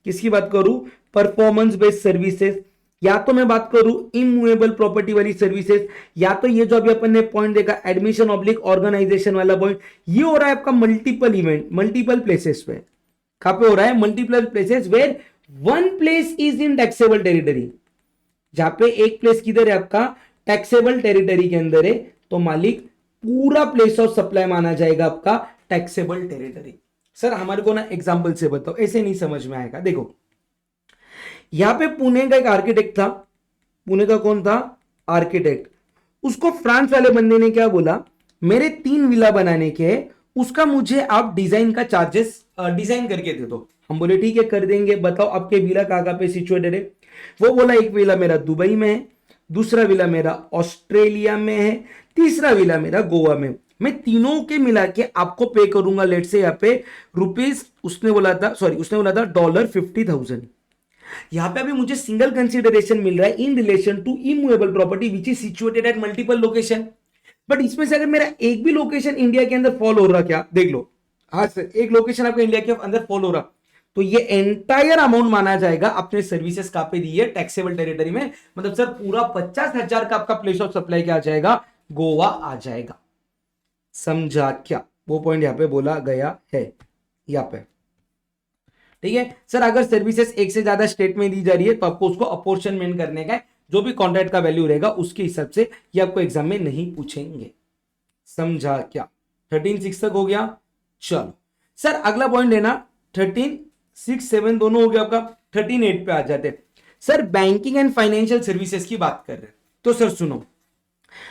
किसकी बात करूं, परफॉर्मेंस बेस्ड सर्विसेज, या तो मैं बात करूं इमूवेबल प्रॉपर्टी वाली सर्विसेज, या तो ये जो अभी अपन ने पॉइंट देखा एडमिशन ऑब्लिक ऑर्गेनाइजेशन वाला पॉइंट, ये हो रहा है आपका मल्टीपल इवेंट, मल्टीपल प्लेसेस पे। कहां पे हो रहा है, multiple places where one place is in taxable territory, जहां पे एक प्लेस किधर है आपका, टैक्सेबल टेरिटरी के अंदर है, तो मालिक पूरा प्लेस ऑफ सप्लाई माना जाएगा आपका टैक्सेबल टेरिटरी। सर हमारे को ना एग्जांपल से बताओ, ऐसे नहीं समझ में आएगा। देखो यहां पे पुणे का एक आर्किटेक्ट था, पुणे का कौन था, आर्किटेक्ट, उसको फ्रांस वाले बंदे ने क्या बोला, मेरे 3 विला बनाने के, उसका मुझे आप डिजाइन का चार्जेस डिजाइन करके दे दो। हम बोले ठीक है कर देंगे, बताओ आपके विला कहां पे सिचुएटेड है। वो बोला एक विला मेरा दुबई में है, दूसरा विला मेरा ऑस्ट्रेलिया में है, तीसरा विला मेरा गोवा में। मैं तीनों के मिला के आपको पे करूंगा, लेट से यहाँ पे रुपीज, उसने बोला था $50,000। यहां पे अभी मुझे सिंगल कंसीडरेशन मिल रहा है in relation to immovable property which is situated at multiple location. But इसमें से अगर मेरा एक भी लोकेशन इंडिया के अंदर फॉल हो रहा, क्या देख लो, हाँ सर एक लोकेशन आपका इंडिया के अंदर फॉल हो रहा, तो ये एंटायर अमाउंट माना जाएगा अपने सर्विसेज का पे दी है टैक्सेबल टेरिटरी में। मतलब सर पूरा 50,000 का आपका प्लेस ऑफ सप्लाई क्या आ जाएगा, गोवा आ जाएगा। समझा क्या, वो पॉइंट यहां पे बोला गया है यहां पे। ठीक है सर, अगर सर्विसेज एक से ज्यादा स्टेट में दी जा रही है तो आपको उसको अपोर्शनमेंट करने का है, जो भी कॉन्ट्रैक्ट का वैल्यू रहेगा उसके हिसाब से, ये आपको एग्जाम में नहीं पूछेंगे। समझा क्या, 13(6) तक हो गया। चलो सर अगला पॉइंट लेना, 13(6) 7 दोनों हो गया आपका, 13(8) पे आ जाते हैं। Sir banking and financial services की बात कर रहे हैं, तो सर सुनो,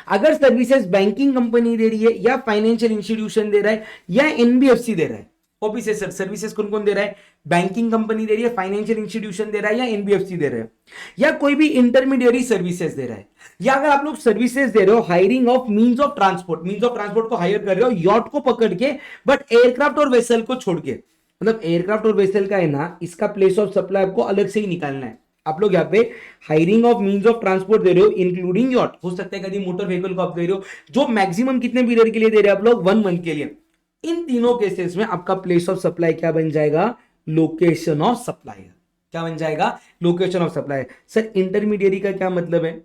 अगर सर्विसेज बैंकिंग कंपनी दे रही है या फाइनेंशियल इंस्टीट्यूशन दे रहा है या एनबीएफसी दे रहा है, कॉपी से सर सर्विसेज कौन कौन दे रहा है, बैंकिंग कंपनी दे रही है, फाइनेंशियल इंस्टीट्यूशन दे रहा है या एनबीएफसी दे रहा है, या कोई भी इंटरमीडिएरी सर्विसेज दे रहा है, या अगर आप लोग सर्विसेज दे रहे हो hiring of means of transport, means of transport को हायर कर रहे हो यॉट को पकड़ के, बट एयरक्राफ्ट और वेसल को छोड़ के, मतलब एयरक्राफ्ट और वेसल का है ना, इसका प्लेस ऑफ सप्लाई आपको अलग से ही निकालना है। आप लोग यहाँ पे hiring of means of transport दे रहे हो इंक्लूडिंग यॉट, हो सकता है कभी मोटर व्हीकल को आप दे रहे हो, जो मैक्सिमम कितने पीरियड के लिए दे रहे हो आप लोग, 1 मंथ के लिए। इन तीनों केसेस में आपका प्लेस ऑफ सप्लाई क्या बन जाएगा, लोकेशन ऑफ सप्लाई। क्या बन जाएगा, location of supply. Sir intermediary का क्या मतलब है,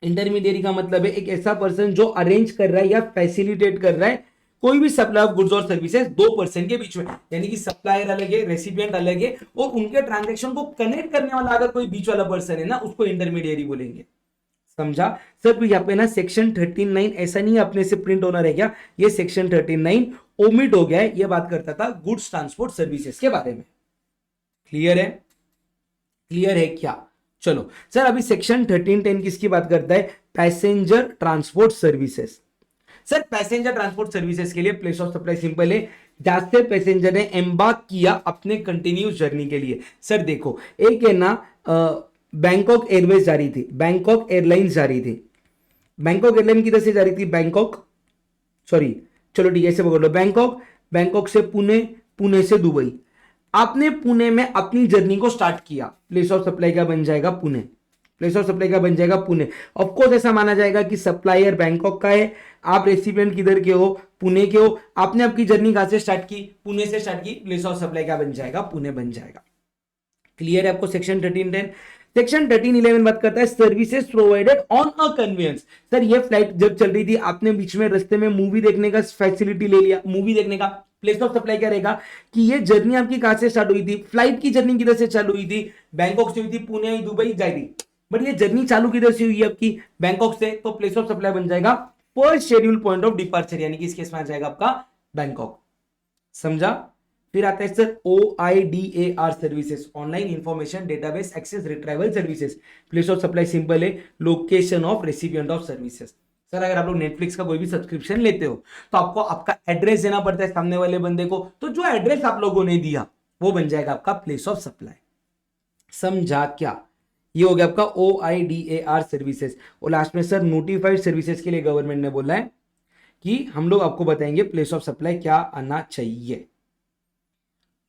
इंटरमीडिएरी का मतलब है एक ऐसा पर्सन जो अरेंज कर रहा है या फैसिलिटेट कर रहा है कोई भी सप्लाई ऑफ गुड्स और सर्विसेज 2 पर्सन के बीच में, यानी कि सप्लायर अलग है, रेसिपिएंट अलग है, और उनके ट्रांजैक्शन को कनेक्ट करने वाला अगर कोई बीच वाला पर्सन है ना, उसको इंटरमीडिएरी बोलेंगे। समझा सर, तो यहाँ पे ना सेक्शन 39 ऐसा नहीं अपने से प्रिंट होना रह गया, ये सेक्शन 39 ओमिट हो गया है, ये बात करता था गुड्स ट्रांसपोर्ट सर्विसेज के बारे में। क्लियर है, क्लियर है क्या। चलो सर अभी सेक्शन 13(10) किसकी बात करता है, passenger transport services. Sir passenger transport services के लिए प्लेस ऑफ सप्लाई सिंपल है, जहां से पैसेंजर ने एम्बार्क किया अपने कंटिन्यूस जर्नी के लिए। सर देखो एक है ना बैंकॉक एयरवेज जा रही थी, बैंकॉक एयरलाइंस जा रही थी, बैंकॉक एयरलाइन किधर से जा रही थी, बैंकॉक, सॉरी चलो ठीक है ऐसे पकड़ लो, बैंकॉक, बैंकॉक से पुणे, पुणे से दुबई। आपने पुणे में अपनी जर्नी को स्टार्ट किया, प्लेस ऑफ सप्लाई क्या बन जाएगा, पुणे, प्लेस ऑफ सप्लाई क्या बन जाएगा, पुणे। ऑफकोर्स ऐसा माना जाएगा कि सप्लायर बैंकॉक का है, आप रेसिपिएंट किधर के हो, पुणे के हो, आपने आपकी जर्नी कहां से स्टार्ट की, पुणे से स्टार्ट की, प्लेस ऑफ सप्लाई क्या बन जाएगा, पुणे बन जाएगा। क्लियर है आपको सेक्शन 13(10)। सेक्शन 13(11) बात करता है services provided on a convenience. Sir ये फ्लाइट जब चल रही थी, आपने बीच में रास्ते में मूवी देखने का फैसिलिटी ले लिया, मूवी देखने का, प्लेस ऑफ सप्लाई क्या रहेगा कि ये जर्नी आपकी कहां से स्टार्ट हुई थी, फ्लाइट की जर्नी किधर से चालू हुई थी, बैंकॉक से हुई थी, पुणे आई, दुबई जा रही, बट ये जर्नी चालू किधर से हुई है आपकी, बैंकॉक से, तो प्लेस ऑफ सप्लाई बन जाएगा first schedule point of departure, यानी कि इस केस में आ जाएगा आपका बैंकॉक। समझा। फिर आता है sir OIDAR services, online information database access retrieval services. Place of supply simple है, location of recipient of services. Sir अगर आप लोग नेटफ्लिक्स का कोई भी सब्सक्रिप्शन लेते हो तो आपको आपका एड्रेस देना पड़ता है सामने वाले बंदे को, तो जो एड्रेस आप लोगों ने दिया वो बन जाएगा आपका प्लेस ऑफ सप्लाई। समझा क्या? ये हो गया आपका OIDAR सर्विसेज। और लास्ट में सर नोटिफाइड सर्विसेज के लिए गवर्नमेंट ने बोला है कि हम लोग आपको बताएंगे प्लेस ऑफ सप्लाई क्या आना चाहिए।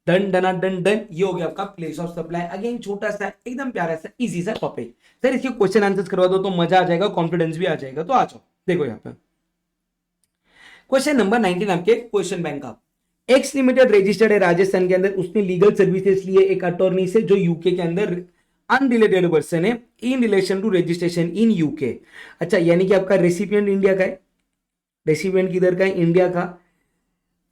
डन डना डन डन, ये हो गया आपका प्लेस ऑफ सप्लाई। अगेन छोटा सा एकदम प्यारा सा इजी सा टॉपिक। सर इसके क्वेश्चन आंसर्स करवा दो तो मजा आ जाएगा, कॉन्फिडेंस भी आ जाएगा। तो आ जाओ, देखो यहाँ पे क्वेश्चन नंबर 19 आपके क्वेश्चन बैंक का। एक्स लिमिटेड रजिस्टर्ड है राजस्थान के अंदर, उसने लीगल सर्विसेज लिए एक अटॉर्नी से जो यूके के अंदर अनरिलेटेड पर्सन है in relation to registration in UK. अच्छा, यानी कि आपका रेसिपिएंट इंडिया का है, रेसिपिएंट किधर का है? इंडिया का।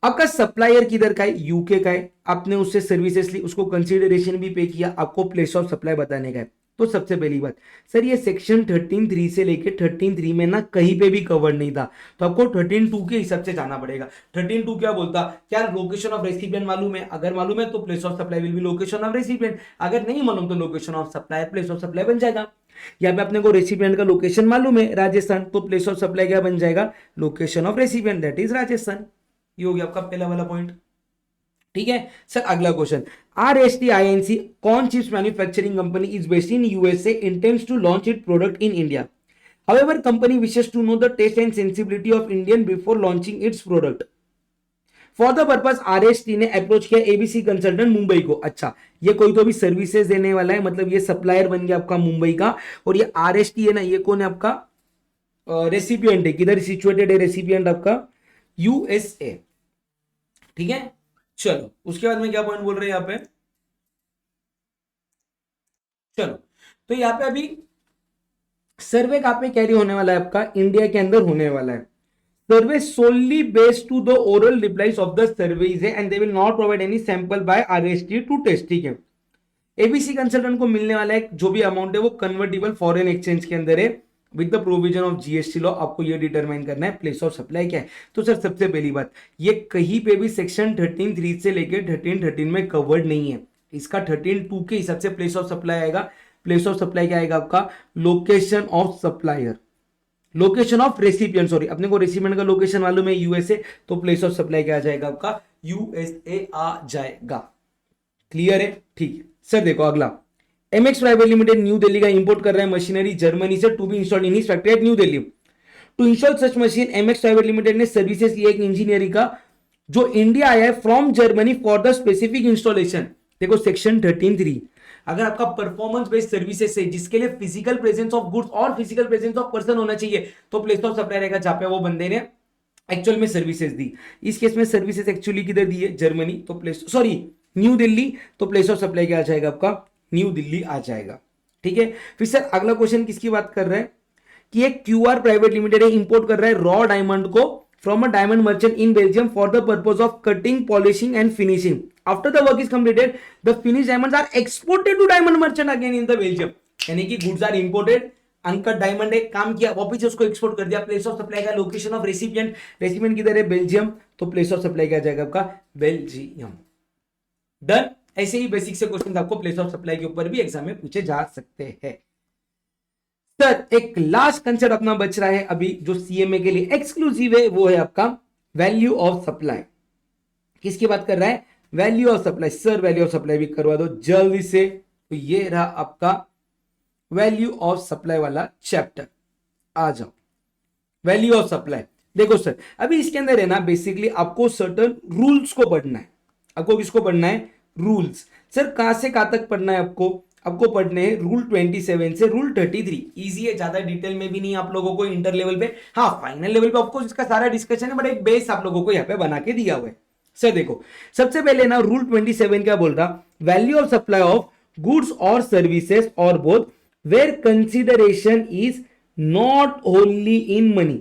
आपका सप्लायर किधर का है? यूके का है। आपने उससे सर्विसेज ली, उसको कंसीडरेशन भी पे किया, आपको प्लेस ऑफ सप्लाई बताने का है। तो सबसे पहली बात सर, ये सेक्शन 13(3) से लेके 13(3) में ना कहीं पे भी कवर नहीं था, तो आपको 13(2) के हिसाब से जाना पड़ेगा। 13(2) क्या बोलता? क्या लोकेशन ऑफ रेसिपिएंट मालूम है? अगर मालूम है तो place of supply will B location of recipient, अगर नहीं मालूम तो location of supply place of supply बन जाएगा। यहाँ पे अपने को रेसिपिएंट का लोकेशन मालूम है राजस्थान, तो प्लेस ऑफ सप्लाई क्या बन जाएगा? Location of recipient that is Rajasthan. ये हो गया आपका पहला वाला पॉइंट। ठीक है सर, अगला question. RSTINC corn chips manufacturing company is based in USA, intends to launch it product in India. However, company wishes to know the taste and sensibility of Indian before launching its product. For the purpose, RST ने approach किया ABC consultant Mumbai को। अच्छा, ये कोई तो भी services देने वाला है, मतलब ये सप्लायर बन गया आपका मुंबई का। और ये RST है ना, ये कौन है? आपका रेसिपिएंट है। किधर सिचुएटेड है रेसिपिएंट? आपका USA। ठीक है, चलो उसके बाद में क्या पॉइंट बोल रहे हैं यहाँ पे? चलो, तो यहाँ पे अभी सर्वे कहां पे कैरी होने वाला है? आपका इंडिया के अंदर होने वाला है। Survey solely based to the oral replies of the surveys है and they will not provide any sample by RST to test. ठीक है, ABC कंसल्टेंट को मिलने वाला है जो भी अमाउंट है वो कन्वर्टेबल फॉरेन एक्सचेंज के अंदर है with the provision of GST law. आपको ये डिटरमाइन करना है प्लेस ऑफ सप्लाई क्या है। तो सर सबसे पहली बात, ये कहीं पे भी सेक्शन 13(3) से लेके 13(13) में कवर्ड नहीं है। इसका 13(2) के हिसाब से प्लेस ऑफ सप्लाई आएगा। प्लेस ऑफ सप्लाई क्या आएगा आपका? Location of supplier, location of recipient. Sorry, अपने को रेसिपिएंट का लोकेशन मालूम है USA, तो प्लेस ऑफ सप्लाई क्या आ जाएगा आपका? USA आ जाएगा। क्लियर है? ठीक है सर, देखो अगला। MX private limited new Delhi का इंपोर्ट कर रहा है मशीनरी जर्मनी से to be installed in his factory at new Delhi. To install such machine, MX private limited ने सर्विसेज लिया एक इंजीनियरिंग का जो इंडिया आया है from Germany for the specific installation. देखो सेक्शन 13(3), अगर आपका परफॉर्मेंस बेस्ड सर्विसेज है जिसके लिए फिजिकल प्रेजेंस ऑफ गुड्स और फिजिकल प्रेजेंस ऑफ पर्सन होना चाहिए, तो प्लेस ऑफ सप्लाई रहेगा जहां पे वो बंदे ने एक्चुअल में सर्विसेज दी। इस केस में सर्विसेज एक्चुअली किधर दी है? जर्मनी, तो प्लेस सॉरी न्यू दिल्ली, तो प्लेस ऑफ सप्लाई क्या आ जाएगा आपका? न्यू दिल्ली आ जाएगा। ठीक है, फिर सर अगला क्वेश्चन किसकी बात कर रहे हैं कि एक QR प्राइवेट लिमिटेड इंपोर्ट कर रहा है रॉ डायमंड को from a diamond merchant in Belgium for the purpose of cutting, polishing and finishing. After the work is completed the finish diamonds are exported to diamond merchant again in the Belgium. यानी कि goods are imported, uncut diamond है, काम किया, वापस से उसको export कर दिया। प्लेस ऑफ सप्लाई का लोकेशन ऑफ रेसिपिएंट, रेसिपिएंट किधर है? बेल्जियम, तो प्लेस ऑफ सप्लाई क्या जाएगा आपका? बेल्जियम। डन। ऐसे ही बेसिक से क्वेश्चन आपको प्लेस ऑफ सप्लाई के ऊपर भी एग्जाम में पूछे जा सकते हैं। सर एक लास्ट कंसेप्ट अपना बच रहा है अभी जो CMA के लिए एक्सक्लूसिव है, वो है आपका वैल्यू ऑफ सप्लाई। किसकी बात कर रहा है? Value of supply. Sir value of supply भी करवा दो जल्दी से। तो ये रहा आपका वैल्यू ऑफ सप्लाई वाला चैप्टर। आ जाओ, वैल्यू ऑफ सप्लाई। देखो सर, अभी इसके अंदर है ना बेसिकली आपको सर्टन रूल्स को पढ़ना है। आपको किसको पढ़ना है? रूल्स। सर कहां से कहां तक पढ़ना है आपको? आपको पढ़ने हैं रूल 27 से रूल 33। इजी है, ज्यादा डिटेल में भी नहीं आप लोगों को इंटर लेवल पे। हाँ, फाइनल लेवल पे आपको इसका सारा डिस्कशन है, बट एक बेस आप लोगों को यहाँ पे बना के दिया हुआ है। सर देखो, सबसे पहले ना रूल 27 क्या बोल रहा? Value of supply of goods और सर्विसेज और both where consideration is not only in money.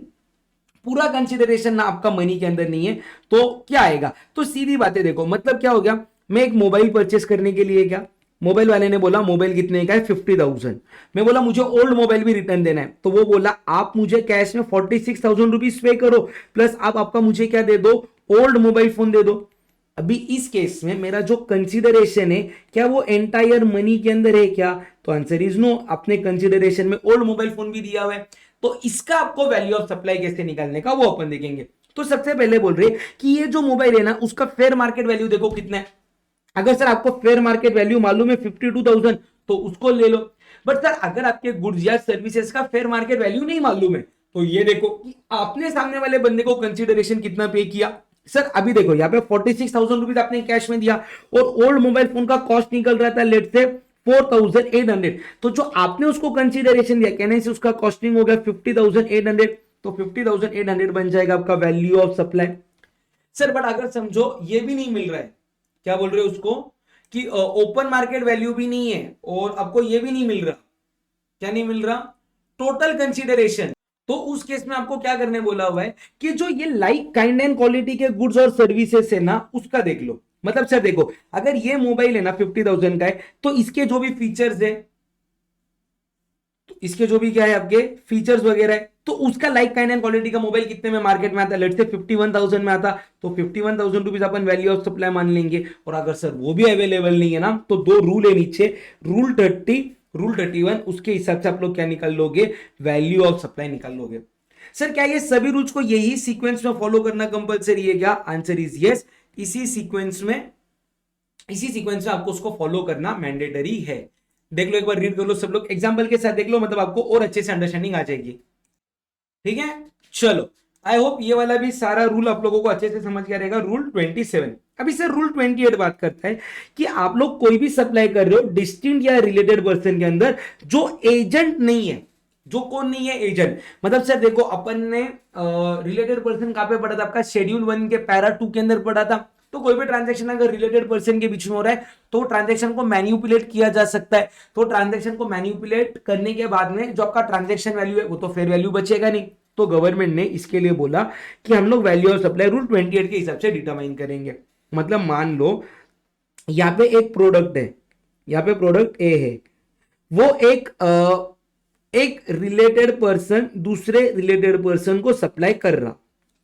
पूरा कंसिडरेशन ना आपका मनी के अंदर नहीं है, तो क्या आएगा? तो सीधी बातें देखो, मतलब क्या हो गया? मैं एक मोबाइल परचेस करने के लिए, क्या मोबाइल वाले ने बोला मोबाइल कितने का है? 50,000। मैं बोला मुझे ओल्ड मोबाइल भी रिटर्न देना है, तो वो बोला आप मुझे कैश में 46,000 रुपीज पे करो, प्लस आप आपका मुझे क्या दे दो? ओल्ड मोबाइल फोन दे दो। अभी इस केस में मेरा जो कंसिडरेशन है क्या वो एंटायर मनी के अंदर है क्या? तो आंसर इज नो। अपने कंसिडरेशन में ओल्ड मोबाइल फोन भी दिया हुआ है, तो इसका आपको वैल्यू ऑफ सप्लाई कैसे निकालने का वो अपन देखेंगे। तो सबसे पहले बोल रहे कि ये जो मोबाइल है ना उसका फेयर मार्केट वैल्यू देखो कितना है। अगर सर आपको फेयर मार्केट वैल्यू मालूम है 52,000 तो उसको ले लो। बट सर अगर आपके गुड्स या सर्विसेज का फेयर मार्केट वैल्यू नहीं मालूम है तो ये देखो कि आपने सामने वाले बंदे को कंसीडरेशन कितना पे किया। सर अभी देखो यहाँ पे 46,000 रुपीज आपने कैश में दिया और ओल्ड मोबाइल फोन का कॉस्ट निकल रहा था लेट से 4,800। तो जो आपने उसको कंसीडरेशन दिया कहने से उसका कॉस्टिंग हो गया 50,800। तो 50,800 बन जाएगा आपका value of supply. Sir but अगर समझो ये भी नहीं मिल रहा है, क्या बोल रहे हो उसको कि ओपन मार्केट वैल्यू भी नहीं है और आपको ये भी नहीं मिल रहा, क्या नहीं मिल रहा, टोटल कंसीडरेशन। तो उस केस में आपको क्या करने बोला हुआ है कि जो ये लाइक काइंड एंड क्वालिटी के गुड्स और सर्विसेज है ना उसका देख लो। मतलब सर देखो अगर ये मोबाइल है ना 50,000 का है तो इसके जो भी फीचर्स है, तो इसके जो भी क्या है आपके फीचर्स वगैरह है तो उसका लाइक काइंड एंड क्वालिटी का मोबाइल कितने में मार्केट में आता है, लेट्स से 51,000 में आता। तो 51,000 rupees upon value of supply मान लेंगे। और अगर सर वो भी अवेलेबल नहीं है ना तो दो रूल है नीचे, रूल 30 रूल 31, उसके हिसाब से आप लोग क्या निकाल लोगे, वैल्यू ऑफ सप्लाई निकाल लोगे। सर क्या ये सभी रूल्स को यही सीक्वेंस में फॉलो करना कंपलसरी है क्या, आंसर इज यस। इसी सीक्वेंस में आपको उसको फॉलो करना मैंडेटरी है। देख लो एक बार रीड कर लो सब लोग, एग्जांपल के साथ देख लो, मतलब आपको और अच्छे से अंडरस्टैंडिंग आ जाएगी। ठीक है चलो, आई होप ये वाला भी सारा रूल आप लोगों को अच्छे से समझ गया रहेगा। रूल 27। अभी सर रूल 28 बात करता है कि आप लोग कोई भी सप्लाई कर रहे हो डिस्टिंक्ट या रिलेटेड पर्सन के अंदर जो एजेंट नहीं है, जो कौन नहीं है, एजेंट। मतलब सर देखो अपन ने रिलेटेड पर्सन कहां पे पढ़ा था, आपका शेड्यूल 1 के पैरा 2 के अंदर पढ़ा था। तो कोई भी ट्रांजैक्शन अगर रिलेटेड पर्सन के बीच में हो रहा है तो ट्रांजैक्शन को मैन्युपुलेट किया जा सकता है। तो ट्रांजैक्शन को मैन्युपुलेट करने के बाद में जो आपका ट्रांजैक्शन वैल्यू है वो तो फेयर वैल्यू बचेगा नहीं। तो गवर्नमेंट ने इसके लिए बोला कि हम लोग वैल्यू ऑफ सप्लाई रूल 28 के हिसाब से डिटरमाइन करेंगे। मतलब मान लो यहां पे एक प्रोडक्ट है, यहां पे प्रोडक्ट ए है, वो एक रिलेटेड पर्सन दूसरे रिलेटेड पर्सन को सप्लाई कर रहा,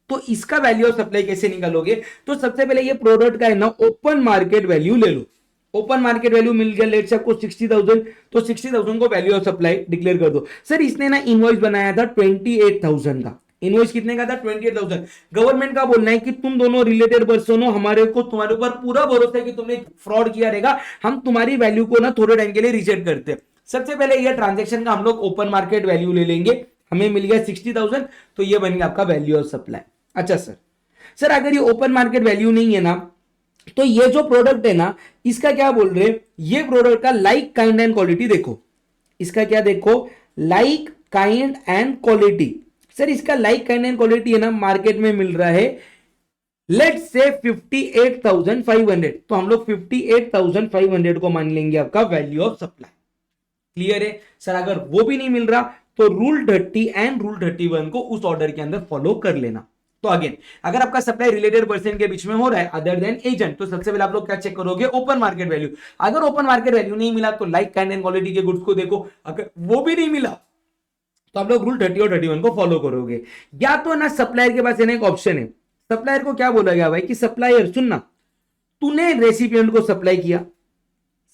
तो इसका वैल्यू ऑफ सप्लाई कैसे निकालोगे। तो सबसे पहले ये प्रोडक्ट का है ना ओपन मार्केट वैल्यू ले लो। ओपन मार्केट वैल्यू मिल गया लेट से आपको 60,000, तो 60,000 को वैल्यू ऑफ सप्लाई डिक्लेयर कर दो। सर इसने ना इनवॉइस बनाया था 28,000 का, इनवॉइस कितने का था 28,000। गवर्नमेंट का बोलना है कि तुम दोनों रिलेटेड पर्सन हो, हमारे को तुम्हारे ऊपर पूरा भरोसा है कि तुमने फ्रॉड किया रहेगा, हम तुम्हारी वैल्यू को ना थोड़े टाइम के लिए रिजेक्ट करते हैं। सबसे पहले ये ट्रांजेक्शन का हम लोग ओपन मार्केट वैल्यू ले लेंगे, हमें मिल गया 60,000, तो ये बन गया आपका वैल्यू ऑफ सप्लाई। अच्छा सर अगर ये ओपन मार्केट वैल्यू नहीं है ना तो ये जो प्रोडक्ट है ना इसका क्या बोल रहे, ये प्रोडक्ट का लाइक काइंड एंड क्वालिटी देखो, इसका क्या देखो, like kind and quality. Sir इसका लाइक काइंड एंड क्वालिटी है ना मार्केट में मिल रहा है लेट्स से 58,500, तो हम लोग 58,500 को मान लेंगे आपका वैल्यू ऑफ सप्लाई। क्लियर है सर। अगर वो भी नहीं मिल रहा तो रूल 30 एंड रूल 31 को उस ऑर्डर के अंदर फॉलो कर लेना। तो अगेन अगर आपका सप्लाई रिलेटेड पर्सन के बीच में हो रहा है अदर देन एजेंट, तो सबसे पहले आप लोग क्या चेक करोगे, ओपन मार्केट वैल्यू। अगर ओपन मार्केट वैल्यू नहीं मिला तो लाइक काइंड एंड क्वालिटी के गुड्स को देखो, अगर वो भी नहीं मिला तो आप लोग रूल 30 और 31 को फॉलो करोगे। या तो ना सप्लायर के पास एक ऑप्शन है, सप्लायर को क्या बोला गया भाई कि सप्लायर सुनना, तूने रेसिपिएंट को सप्लाई किया,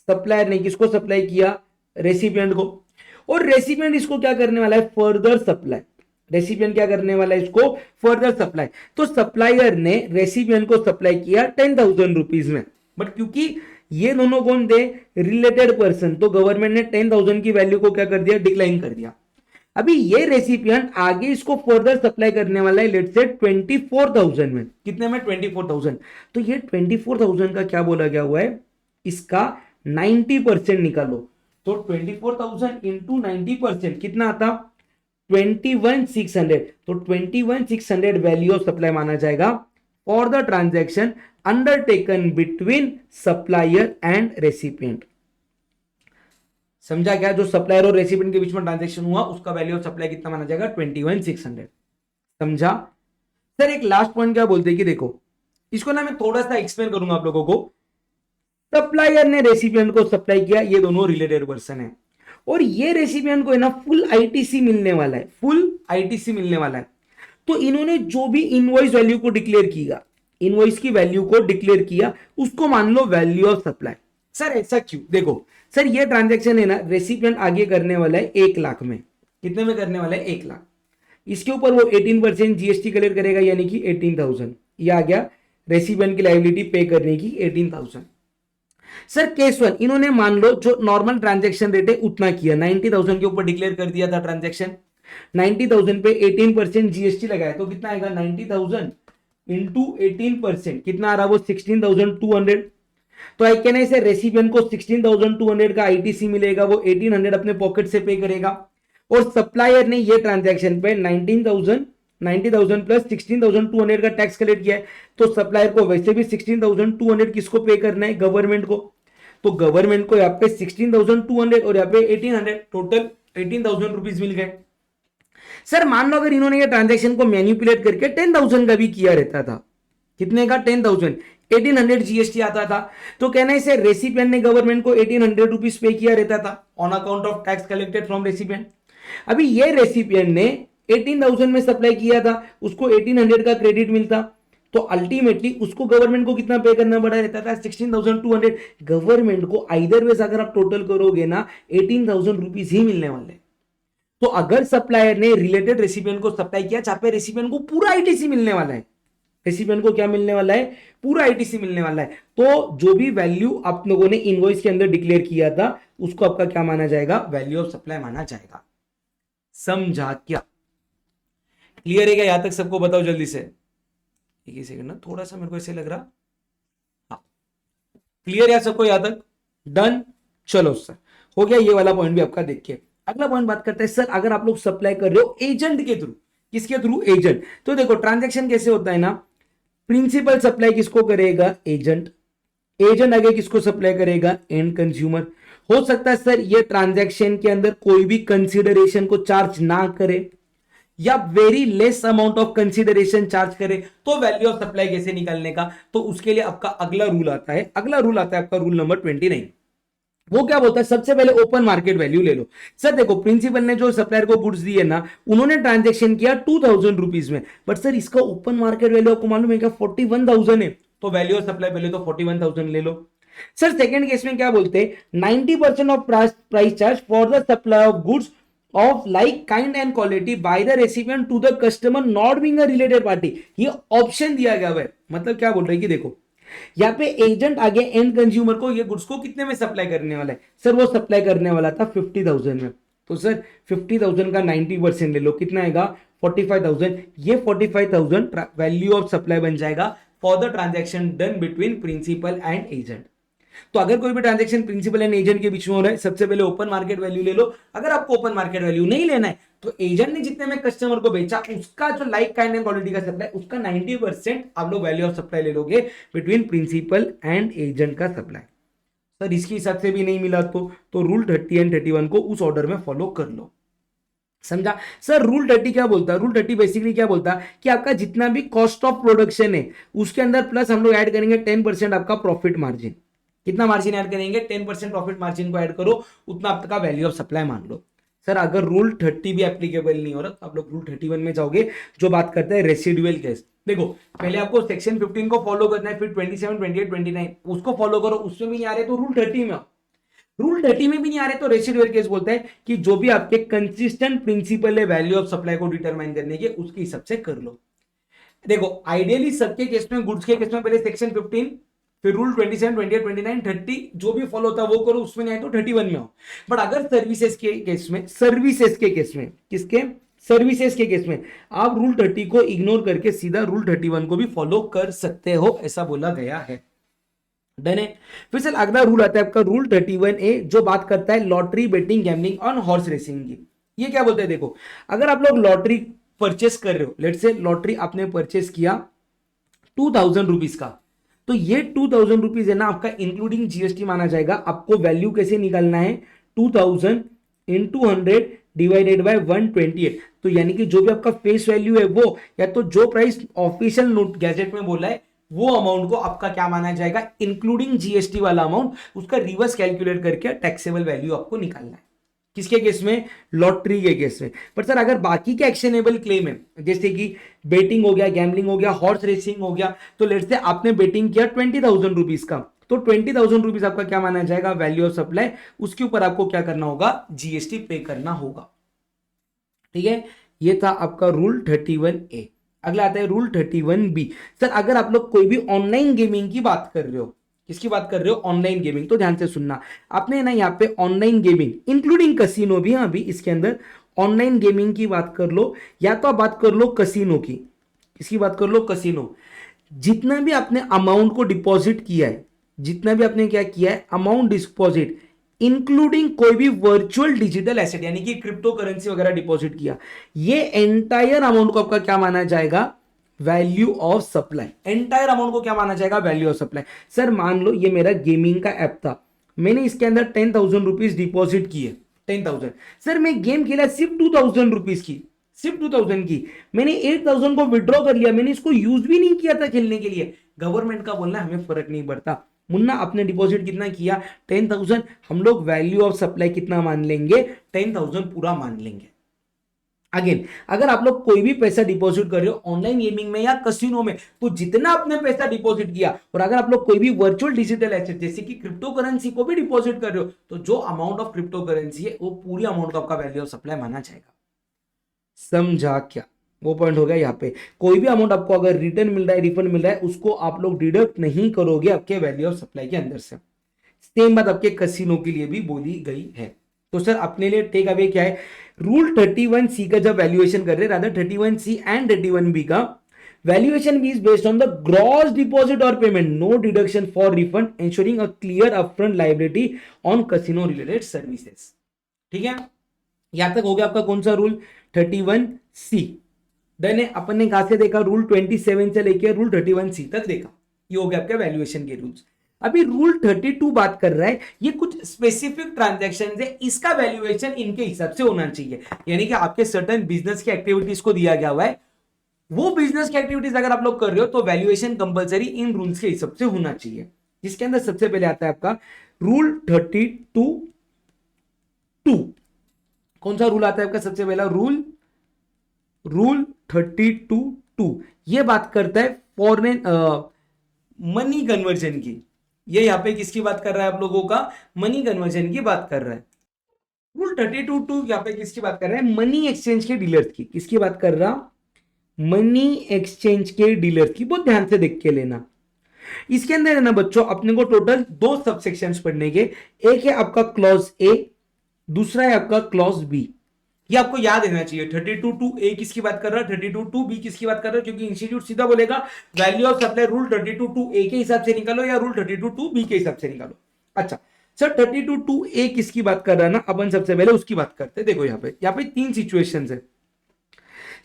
सप्लायर ने किसको सप्लाई किया, रेसिपिएंट को, और रेसिपिएंट इसको क्या करने वाला है, फर्दर सप्लाई। रेसिपिएंट क्या करने वाला है, इसको फर्दर सप्लाई। तो सप्लायर ने रेसिपिएंट को सप्लाई किया 10,000 रुपीज में, बट क्योंकि ये दोनों कौन थे, रिलेटेड पर्सन, तो गवर्नमेंट ने 10,000 की वैल्यू को क्या कर दिया, डिक्लाइन कर दिया। अभी ये रेसिपिएंट आगे इसको फर्दर सप्लाई करने वाला है लेट्स से 24,000 में, कितने में, 24,000। तो ये 24,000 का क्या बोला गया हुआ है, इसका 90% निकालो। तो 24,000 इंटू 90% कितना आता, 21,600। तो 21,600 वैल्यू ऑफ सप्लाई माना जाएगा for the transaction undertaken between supplier and recipient. समझा क्या, जो सप्लायर और रेसिपिएंट के बीच में ट्रांजैक्शन हुआ उसका वैल्यू ऑफ सप्लाई कितना माना जाएगा, 21,600। समझा सर। एक लास्ट पॉइंट क्या बोलते हैं कि देखो इसको ना मैं थोड़ा सा एक्सप्लेन करूंगा आप लोगों को। सप्लायर ने रेसिपिएंट को सप्लाई किया, ये दोनों रिलेटेड पर्सन है, और ये रेसिपिएंट को है ना फुल आईटीसी मिलने वाला है, फुल आईटीसी मिलने वाला है। तो इन्होंने जो भी इनवॉइस वैल्यू को डिक्लेयर किया, इनवॉइस की वैल्यू को डिक्लेयर किया, उसको मान low value of supply. Sir ऐसा क्यों, देखो सर ये ट्रांजैक्शन है ना रेसिपिएंट आगे करने वाला है 1 लाख में, कितने में करने वाला है, 1 लाख। इसके ऊपर वो 18% जीएसटी कलेक्ट करेगा, यानी कि 18,000। ये आ गया रेसिपिएंट की लायबिलिटी पे करने की 18,000। सर केस वन, इन्होंने मान लो जो नॉर्मल ट्रांजैक्शन रेट है उतना किया, 90,000 के ऊपर डिक्लेयर कर दिया था ट्रांजैक्शन, 90,000 पे 18% जीएसटी लगाया तो कितना आएगा, 90,000 इंटू 18%, कितना आ रहा है वो 16,200। तो आई कैन ऐसे रेसिपिएंट को 16,200 का आईटीसी मिलेगा, वो 1800 अपने पॉकेट से पे करेगा, और सप्लायर ने ये ट्रांजैक्शन पे 90,000 प्लस 16,200 का टैक्स कलेक्ट किया है, तो सप्लायर को वैसे भी 16,200 किसको पे करना है, गवर्नमेंट को। तो गवर्नमेंट को यहाँ पे 16,200 और यहाँ पे 1800, टोटल 18,000 रुपीज मिल गए। सर मान लो अगर इन्होंने ये ट्रांजैक्शन को मैनिपुलेट करके 10,000 का भी किया रहता था, कितने का, 10,000, 1800 जीएसटी आता था, तो कहना है इसे रेसिपिएंट ने गवर्नमेंट को 1800 रुपीज पे किया रहता था on account of tax collected from recipient. अभी ये रेसिपिएंट ने 18,000 में सप्लाई किया था, उसको 1800 का क्रेडिट मिलता, तो अल्टीमेटली उसको गवर्नमेंट को कितना पे करना पड़ा रहता था, 16,200। गवर्नमेंट को आइदर वेज अगर आप टोटल करोगे ना 18,000 रुपीज ही मिलने वाले। तो अगर सप्लायर ने रिलेटेड रेसिपिएंट को सप्लाई किया जहां पे रेसिपिएंट को पूरा आईटीसी मिलने वाला है, रेसिपिएंट को क्या मिलने वाला है, पूरा आईटीसी मिलने वाला है, तो जो भी वैल्यू आप लोगों ने इनवॉइस के अंदर डिक्लेयर किया था उसको आपका क्या माना जाएगा, वैल्यू ऑफ सप्लाई माना जाएगा। समझा क्या, क्लियर है क्या यहां तक सबको, बताओ जल्दी से, एक ही सेकंड ना, थोड़ा सा मेरे को ऐसे लग रहा, हाँ क्लियर है सबको यहां तक, डन। चलो सर हो गया ये वाला पॉइंट भी आपका। देखिए अगला पॉइंट बात करते हैं, सर अगर आप लोग सप्लाई कर रहे हो एजेंट के थ्रू, किसके थ्रू, एजेंट, तो देखो ट्रांजैक्शन कैसे होता है ना, प्रिंसिपल सप्लाई किसको करेगा, एजेंट, एजेंट आगे किसको सप्लाई करेगा, एंड कंज्यूमर। हो सकता है सर ये ट्रांजैक्शन के अंदर कोई भी कंसीडरेशन को चार्ज ना करे या very less amount of consideration charge करे, तो वैल्यू ऑफ सप्लाई कैसे निकालने का, तो उसके लिए आपका अगला रूल आता है, आपका रूल नंबर 29। वो क्या बोलता है, सबसे पहले ओपन मार्केट वैल्यू ले लो। सर देखो प्रिंसिपल ने जो सप्लायर को गुड्स दिए ना, उन्होंने ट्रांजैक्शन किया 2,000 रुपीज में, बट सर इसका ओपन मार्केट वैल्यू आपको मालूम है क्या, 41,000 है, तो वैल्यू ऑफ सप्लाई पहले तो 41,000 ले लो। सर सेकंड केस में क्या बोलते हैं, 90% of price charge for the supply of goods of like kind and quality by the recipient to the customer not being a related party. ये ऑप्शन दिया गया है, मतलब क्या बोल रहे हैं कि देखो यहाँ पे एजेंट आगे एंड कंज्यूमर को ये गुड्स को कितने में सप्लाई करने वाला है, सर वो सप्लाई करने वाला था 50,000 में, तो सर 50,000 का 90% ले लो, कितना आएगा 45,000। ये 45,000 वैल्यू ऑफ सप्लाई बन जाएगा for the transaction done between principal and agent. तो अगर कोई भी ट्रांजैक्शन प्रिंसिपल एंड एजेंट के बीच में हो रहा है, सबसे पहले ओपन मार्केट वैल्यू ले लो। अगर आपको ओपन मार्केट वैल्यू नहीं लेना है तो एजेंट ने जितने में कस्टमर को बेचा उसका जो लाइक काइंड एंड क्वालिटी का सप्लाई, उसका 90% आप लोग वैल्यू ऑफ सप्लाई ले लोगे बिटवीन प्रिंसिपल एंड एजेंट का सप्लाई। सर इसके हिसाब से भी नहीं मिला तो रूल 30 एंड 31 को उस ऑर्डर में फॉलो कर लो। समझा। सर रूल 30 क्या बोलता है, रूल 30 बेसिकली क्या बोलता है कि आपका जितना भी कॉस्ट ऑफ प्रोडक्शन है उसके अंदर प्लस हम लोग ऐड करेंगे 10% आपका प्रॉफिट मार्जिन। कितना मार्जिन ऐड करेंगे, 10% प्रॉफिट मार्जिन को ऐड करो, उतना आपका वैल्यू ऑफ सप्लाई मान लो। सर अगर रूल 30 भी एप्लीकेबल नहीं हो रहा तो आप लोग रूल 31 में जाओगे जो बात करते हैं रेसिडुअल केस। देखो पहले आपको सेक्शन 15 को फॉलो करना है, फिर 27, 28, 29 उसको फॉलो करो, उसमें भी नहीं आ रहे तो रूल 30 में आओ। रूल 30 में भी नहीं आ रहे तो रेसिडुअल केस बोलता है कि जो भी आपके कंसिस्टेंट प्रिंसिपल है वैल्यू ऑफ सप्लाई को डिटरमाइन करने के, उसके हिसाब से कर लो। देखो आइडियली सबके केस में, गुड्स के केस में पहले सेक्शन 15, फिर रूल 27, 28, 29, 30 जो भी फॉलो होता है वो करो, उसमें नहीं आए तो 31 में हो। बट अगर सर्विसेज के केस में, किसके, सर्विसेज के केस में आप रूल 30 को इग्नोर करके सीधा रूल 31 को भी फॉलो कर सकते हो, ऐसा बोला गया है। डन है। फिर सर अगला रूल आता है आपका रूल 31A जो बात करता है lottery, betting, gambling on horse racing की। ये क्या बोलते हैं, देखो अगर आप लोग लॉटरी परचेस कर रहे हो, लेट्स से लॉटरी आपने परचेस किया 2,000 रुपीज का, तो ये 2,000 रुपीज है ना आपका इंक्लूडिंग जीएसटी माना जाएगा। आपको वैल्यू कैसे निकालना है, 2,000 इंटू 100 डिवाइडेड बाय 128, तो यानी कि जो भी आपका फेस वैल्यू है वो, या तो जो प्राइस ऑफिशियल नोट गैजेट में बोला है वो अमाउंट को आपका क्या माना जाएगा, इंक्लूडिंग जीएसटी वाला अमाउंट, उसका रिवर्स कैलकुलेट करके टैक्सेबल वैल्यू आपको निकालना है। किसके केस में, लॉटरी के केस में। पर सर अगर बाकी के एक्शनेबल क्लेम है जैसे कि बेटिंग हो गया, गैम्बलिंग हो गया, हॉर्स रेसिंग हो गया, तो लेट्स से आपने बेटिंग किया 20,000 रुपीज का, तो 20,000 रुपीज आपका क्या माना जाएगा, वैल्यू ऑफ सप्लाई, उसके ऊपर आपको क्या करना होगा, जीएसटी पे करना होगा। ठीक है, ये था आपका रूल 31A। अगला आता है रूल 31B। सर अगर आप लोग कोई भी ऑनलाइन गेमिंग की बात कर रहे हो, किसकी बात कर रहे हो, ऑनलाइन गेमिंग, तो ध्यान से सुनना। आपने ना यहाँ पे ऑनलाइन गेमिंग इंक्लूडिंग कसिनो भी, हाँ, अभी इसके अंदर ऑनलाइन गेमिंग की बात कर लो, या तो आप बात कर लो कसिनो की। किसकी बात कर लो, कसिनो। जितना भी आपने अमाउंट को डिपॉजिट किया है, जितना भी आपने क्या किया है अमाउंट डिपॉजिट, इंक्लूडिंग कोई भी वर्चुअल डिजिटल एसेट यानी कि क्रिप्टो करेंसी वगैरह डिपॉजिट किया, ये एंटायर अमाउंट को आपका क्या माना जाएगा, value of supply. Entire amount को क्या माना जाएगा, वैल्यू ऑफ सप्लाई। सर मान लो ये मेरा गेमिंग का ऐप था, मैंने इसके अंदर 10,000 रुपीज डिपॉजिट किए, 10,000। सर मैं गेम खेला सिर्फ 2,000 रुपीज की, सिर्फ 2,000 की, मैंने 8,000 को विड्रॉ कर लिया, मैंने इसको यूज भी नहीं किया था खेलने के लिए। गवर्नमेंट का बोलना हमें फर्क नहीं पड़ता, मुन्ना आपने डिपॉजिट कितना किया, 10,000, हम लोग वैल्यू ऑफ सप्लाई कितना मान लेंगे, 10,000 पूरा मान लेंगे। अगेन अगर आप लोग कोई भी पैसा डिपॉजिट कर रहे हो ऑनलाइन गेमिंग में या कसिनो में, तो जितना आपने पैसा डिपॉजिट किया, और अगर आप लोग कोई भी वर्चुअल डिजिटल एसेट जैसे कि क्रिप्टो करेंसी को भी डिपॉजिट कर रहे हो, तो जो अमाउंट ऑफ क्रिप्टो करेंसी है वो पूरी अमाउंट का आपका वैल्यू ऑफ सप्लाई माना जाएगा। समझा क्या, वो पॉइंट हो गया। यहाँ पे कोई भी अमाउंट आपको अगर रिटर्न मिल रहा है, रिफंड मिल रहा है, उसको आप लोग डिडक्ट नहीं करोगे आपके वैल्यू ऑफ सप्लाई के अंदर से। सेम बात आपके कसिनो के लिए भी बोली गई है। तो सर अपने लिए टेक अवे क्या है, रूल 31C का जब वैल्यूएशन कर रहे हैं, रादर 31C एंड 31B का valuation be is based on the gross deposit और payment, no deduction for refund, insuring a clear upfront liability on casino related services. ठीक है, यहां तक हो गया आपका कौन सा रूल, 31C। देन अपन ने कहां से देखा, रूल 27 से लेकर रूल 31C तक देखा, ये हो गया आपके वैल्यूएशन के रूल्स। अभी रूल 32 बात कर रहा है, ये कुछ स्पेसिफिक ट्रांजैक्शन है, इसका वैल्यूएशन इनके हिसाब से होना चाहिए, यानी कि आपके सर्टेन बिजनेस की एक्टिविटीज को दिया गया हुआ है, वो बिजनेस की एक्टिविटीज अगर आप लोग कर रहे हो तो वैल्यूएशन कंपलसरी इन रूल्स के हिसाब से होना चाहिए। जिसके अंदर सबसे पहले आता है आपका रूल 32(2). कौन सा रूल आता है आपका सबसे पहला रूल 32(2). ये बात करता है फॉरेन मनी कन्वर्जन की। ये यहां पे किसकी बात कर रहा है आप लोगों का, मनी कन्वर्जन की बात कर रहा है। रूल 32(2) यहां पे किसकी बात कर रहा है, मनी एक्सचेंज के डीलर्स की। किसकी बात कर रहा, मनी एक्सचेंज के डीलर्स की। बहुत ध्यान से देख के लेना। इसके अंदर है ना बच्चों, अपने को टोटल 2 सबसेक्शंस पढ़ने के, एक है आपका क्लॉज ए, दूसरा है आपका क्लॉज बी। ये आपको याद रहना चाहिए। 32(2)A किसकी बात कर रहा है, 32(2)B किसकी बात कर रहा है, क्योंकि इंस्टीट्यूट सीधा बोलेगा value of supply rule 32(2)A के हिसाब से निकालो या रूल 32(2)B के हिसाब से निकालो। अच्छा सर 32(2)A किसकी बात कर रहा है ना, अपन सबसे पहले उसकी बात करते हैं। देखो यहाँ पे 3 सिचुएशंस है।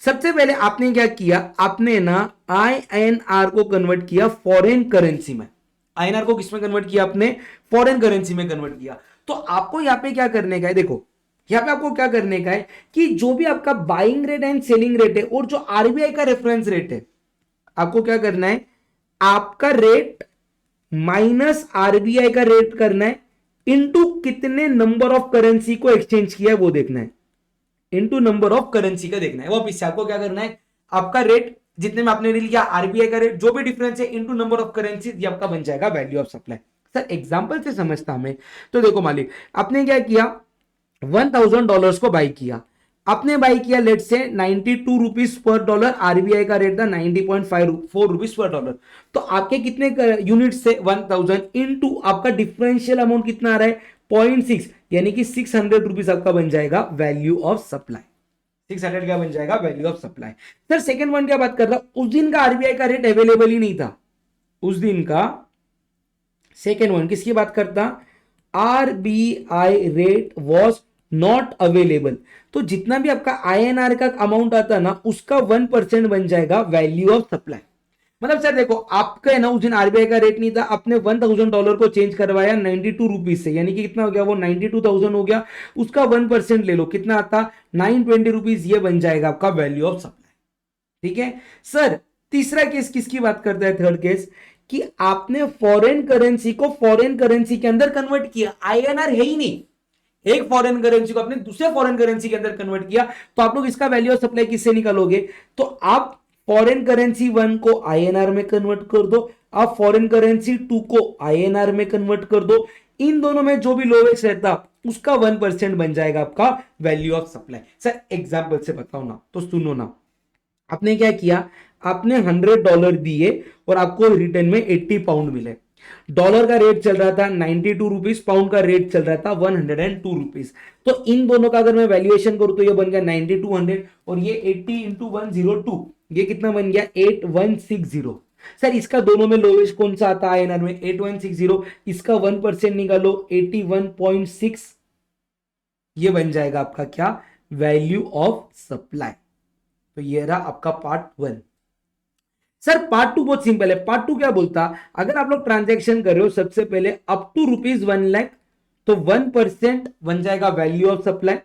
सबसे पहले आपने क्या किया, आपने ना INR को कन्वर्ट किया फॉरेन करेंसी में। INR को किसमें कन्वर्ट किया, आपने फॉरेन करेंसी में कन्वर्ट किया। तो आपको यहाँ पे क्या करने का है, देखो यहां पे आपको क्या करने का है कि जो भी आपका buying rate and selling rate है और जो आरबीआई का रेफरेंस रेट है, आपको क्या करना है, आपका रेट माइनस आरबीआई का रेट करना है, इनटू कितने नंबर ऑफ करेंसी को एक्सचेंज किया है वो देखना है, इनटू नंबर ऑफ करेंसी का देखना है। वापिस से आपको क्या करना है, आपका रेट जितने में आपने लिया, आरबीआई का रेट, जो भी डिफरेंस है इनटू नंबर ऑफ करेंसी, ये आपका बन जाएगा value of supply. Sir example से समझता हमें, तो देखो मालिक आपने क्या किया, $1,000 को बाई किया, आपने बाई किया लेट से 92 रुपीज पर डॉलर, आरबीआई का रेट था 90.54 रुपीज पर डॉलर। तो आपके कितने यूनिट से 1000 इनटू आपका डिफरेंशियल अमाउंट कितना आ रहा है 0.6, यानी कि 600 रुपीज आपका बन जाएगा वैल्यू ऑफ सप्लाई। 600 क्या बन जाएगा value of supply. Sir second one क्या बात कर रहा, उस दिन का आरबीआई का रेट अवेलेबल ही नहीं था, उस दिन का सेकेंड वन किसकी बात करता, RBI rate was not available. तो जितना भी आपका INR का अमाउंट आता ना, उसका 1% बन जाएगा वैल्यू ऑफ सप्लाई। मतलब सर देखो आपका है ना उस दिन आरबीआई का रेट नहीं था, आपने $1,000 को चेंज करवाया 92 रुपीज से, यानी कि कितना हो गया वो 92,000 हो गया, उसका 1% ले लो, कितना आता 920 रुपीज, ये बन जाएगा आपका वैल्यू ऑफ सप्लाई। ठीक है सर, तीसरा केस किसकी बात करता है, थर्ड केस, कि आपने फॉरेन करेंसी को फॉरेन करेंसी के अंदर कन्वर्ट किया, INR है ही नहीं, एक फॉरेन करेंसी को आपने दूसरे फॉरेन करेंसी के अंदर कन्वर्ट किया, तो आप लोग इसका वैल्यू ऑफ सप्लाई किससे निकालोगे, तो आप फॉरेन करेंसी 1 को INR में कन्वर्ट कर दो, आप फॉरेन करेंसी 2 को INR में कन्वर्ट कर दो, इन दोनों में जो भी लोवेस्ट रहता उसका 1% बन जाएगा आपका value of supply. Sir example से बताओ ना, तो सुनो ना, आपने क्या किया, आपने $100 दिए और आपको रिटर्न में 80 पाउंड मिले। डॉलर का रेट चल रहा था 92 रुपीज, पाउंड का रेट चल रहा था 102 रुपीज। तो इन दोनों का अगर मैं वैल्यूएशन करूं तो ये बन गया 9200 और ये 80 इंटू 102, ये कितना बन गया 8160। सर इसका दोनों में लोवेस्ट कौन सा आता है INR में 8160, इसका 1% निकालो 81.6, ये बन जाएगा आपका क्या वैल्यू ऑफ सप्लाई। तो ये रहा आपका पार्ट 1। सर पार्ट 2 बहुत सिंपल है। पार्ट 2 क्या बोलता, अगर आप लोग ट्रांजैक्शन कर रहे हो सबसे पहले अप टू ₹1 लाख, तो 1% बन जाएगा वैल्यू ऑफ सप्लाई।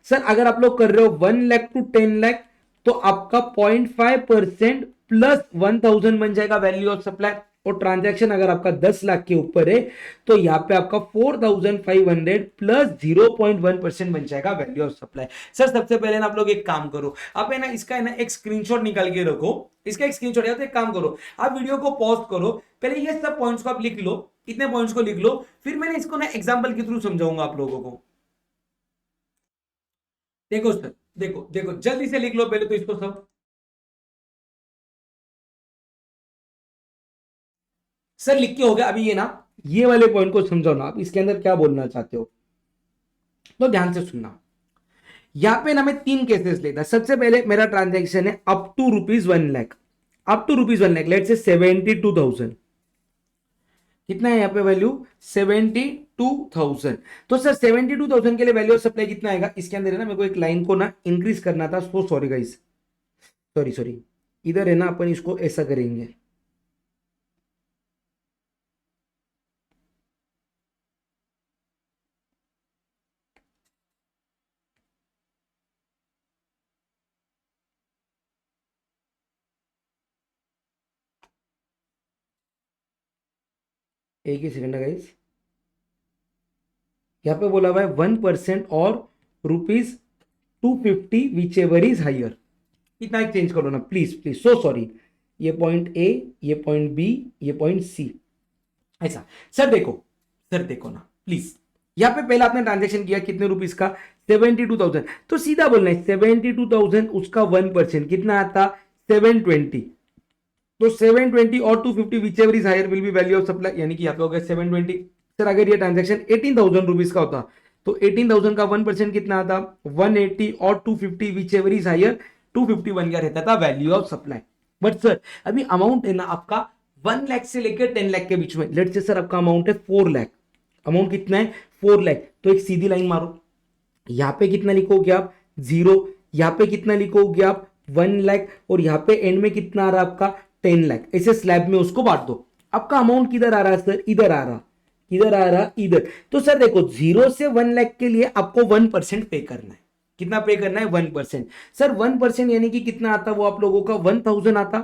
सर अगर आप लोग कर रहे हो 1 लाख टू 10 लाख, तो आपका 0.5% प्लस 1000 बन जाएगा वैल्यू ऑफ सप्लाई। और ट्रांजैक्शन अगर आपका 10 लाख के ऊपर है तो यहाँ पे आपका 4500 प्लस 0.1% बन जाएगा वैल्यू ऑफ सप्लाई। सर सबसे पहले ना आप लोग एक काम करो, आप है ना इसका है ना एक स्क्रीनशॉट निकाल के रखो, इसका एक स्क्रीनशॉट है तो एक काम करो, आप वीडियो को पॉज करो, पहले ये सब पॉइंट्स को आप लिख लो, इतने पॉइंट्स को लिख लो, फिर मैंने इसको ना एग्जांपल के थ्रू समझाऊंगा आप लोगों को। देखो सर, देखो देखो जल्दी से लिख लो पहले तो इसको सब। सर लिख के हो गया। अभी ये ना ये वाले पॉइंट को समझाओ ना, आप इसके अंदर क्या बोलना चाहते हो, तो ध्यान से सुनना। यहां पे ना मैं 3 केसेस लेता। सबसे पहले मेरा ट्रांजैक्शन है up to ₹1 lakh, up to ₹1 lakh, let से 72,000, कितना है यहाँ पे वैल्यू 72,000। तो सर 72,000 के लिए वैल्यू ऑफ सप्लाई कितना आएगा, इसके अंदर है ना मेरे को एक लाइन को ना इंक्रीज करना था, so sorry guys, sorry sorry, इधर है ना अपन इसको ऐसा करेंगे, एक ही सेकंड गाइस। यहाँ पे बोला हुआ है 1% और ₹250 विच एवर इज हायर, इतना एक चेंज करो ना प्लीज प्लीज, सो सॉरी। ये पॉइंट ए, ये पॉइंट बी, ये पॉइंट सी, ऐसा। सर देखो, सर देखो ना प्लीज, यहाँ पे पहला आपने ट्रांजेक्शन किया कितने रुपीस का 72,000, तो सीधा बोलना है 72,000 उसका 1% कितना आता 720। तो 720 और 250 whichever is higher will be value of supply, यानी कि यहाँ पे हो गया 720। सर अगर ये ट्रांजेक्शन 18,000 रुपीज का होता तो 18,000 का 1% कितना आता 180 और 250 विच एवर इज हायर 250 बन गया रहता था value of supply. But sir अभी अमाउंट है ना आपका 1 लाख से लेकर 10 लाख के बीच में, लेट से सर आपका अमाउंट है 4 लाख, अमाउंट कितना है 4 लाख, तो एक सीधी लाइन मारो, यहाँ पे कितना लिखोगे आप 0, यहाँ पे कितना लिखोगे आप 1 लाख, और यहाँ पे एंड में कितना आ रहा है आपका 10 लाख, ऐसे स्लैब में उसको बांट दो। आपका अमाउंट किधर आ रहा है सर, इधर आ रहा, इधर आ रहा, इधर। तो सर देखो 0 से 1 लाख के लिए आपको 1% पे करना है, कितना पे करना है 1%। सर 1% यानी कि कितना आता वो आप लोगों का 1000 आता,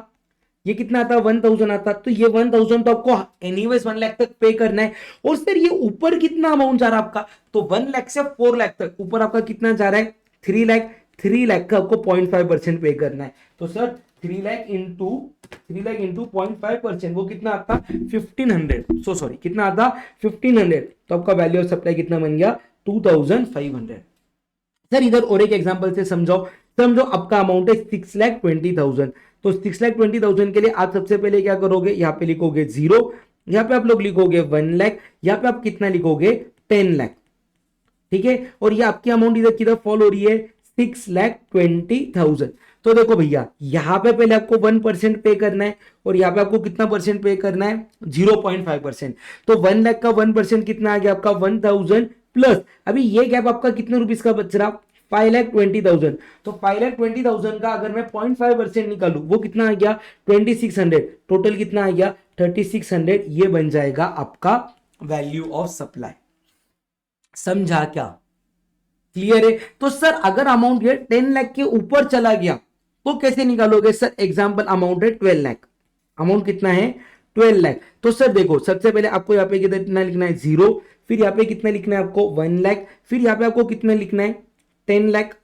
ये कितना आता 1000 आता, तो ये 1000 तो आपको एनीवेज 1 लाख तक पे करना है। और सर ये ऊपर कितना अमाउंट जा रहा है आपका, तो 1 लाख से 4 लाख तक ऊपर आपका कितना जा रहा है 3 लाख, 3 लाख का आपको 0.5% पे करना है। तो सर 3 लाख इंटू 0.5%, वो कितना आता 1500, सो सॉरी कितना आता 1500, तो आपका वैल्यू ऑफ सप्लाई कितना बन गया 2500। सर इधर और एक एग्जांपल से समझाओ, समझो आपका अमाउंट है 6,20,000, तो 6,20,000 के लिए आप सबसे पहले क्या करोगे, यहाँ पे लिखोगे 0, यहाँ पे आप लोग लिखोगे 1 लाख, यहाँ पे आप कितना लिखोगे 10 लाख, ठीक है। और ये आपकी अमाउंट इधर किधर फॉल हो रही है 6,20,000। तो देखो भैया यहाँ पे पहले आपको 1% पे करना है, और यहाँ पे आपको कितना परसेंट पे करना है 0.5%। तो 1 लाख का 1% कितना आ गया आपका 1,000 प्लस, अभी ये गैप आपका कितने रुपीस का बच रहा 5,20,000। तो 5,20,000 का अगर मैं 0.5% निकालू वो कितना आ गया 2,600, टोटल कितना आ गया 3,600, ये बन जाएगा आपका वैल्यू ऑफ सप्लाई। समझा क्या, क्लियर है। तो सर अगर अमाउंट ये 10 लाख के ऊपर चला गया तो कैसे निकालोगे, सर एग्जांपल अमाउंट है 12 लाख, अमाउंट कितना है 12 लाख। तो सर देखो सबसे पहले आपको यहाँ पे कितना लिखना है 0, फिर यहाँ पे कितना लिखना है आपको 1 लाख, फिर यहाँ पे आपको कितना लिखना है 10 लाख,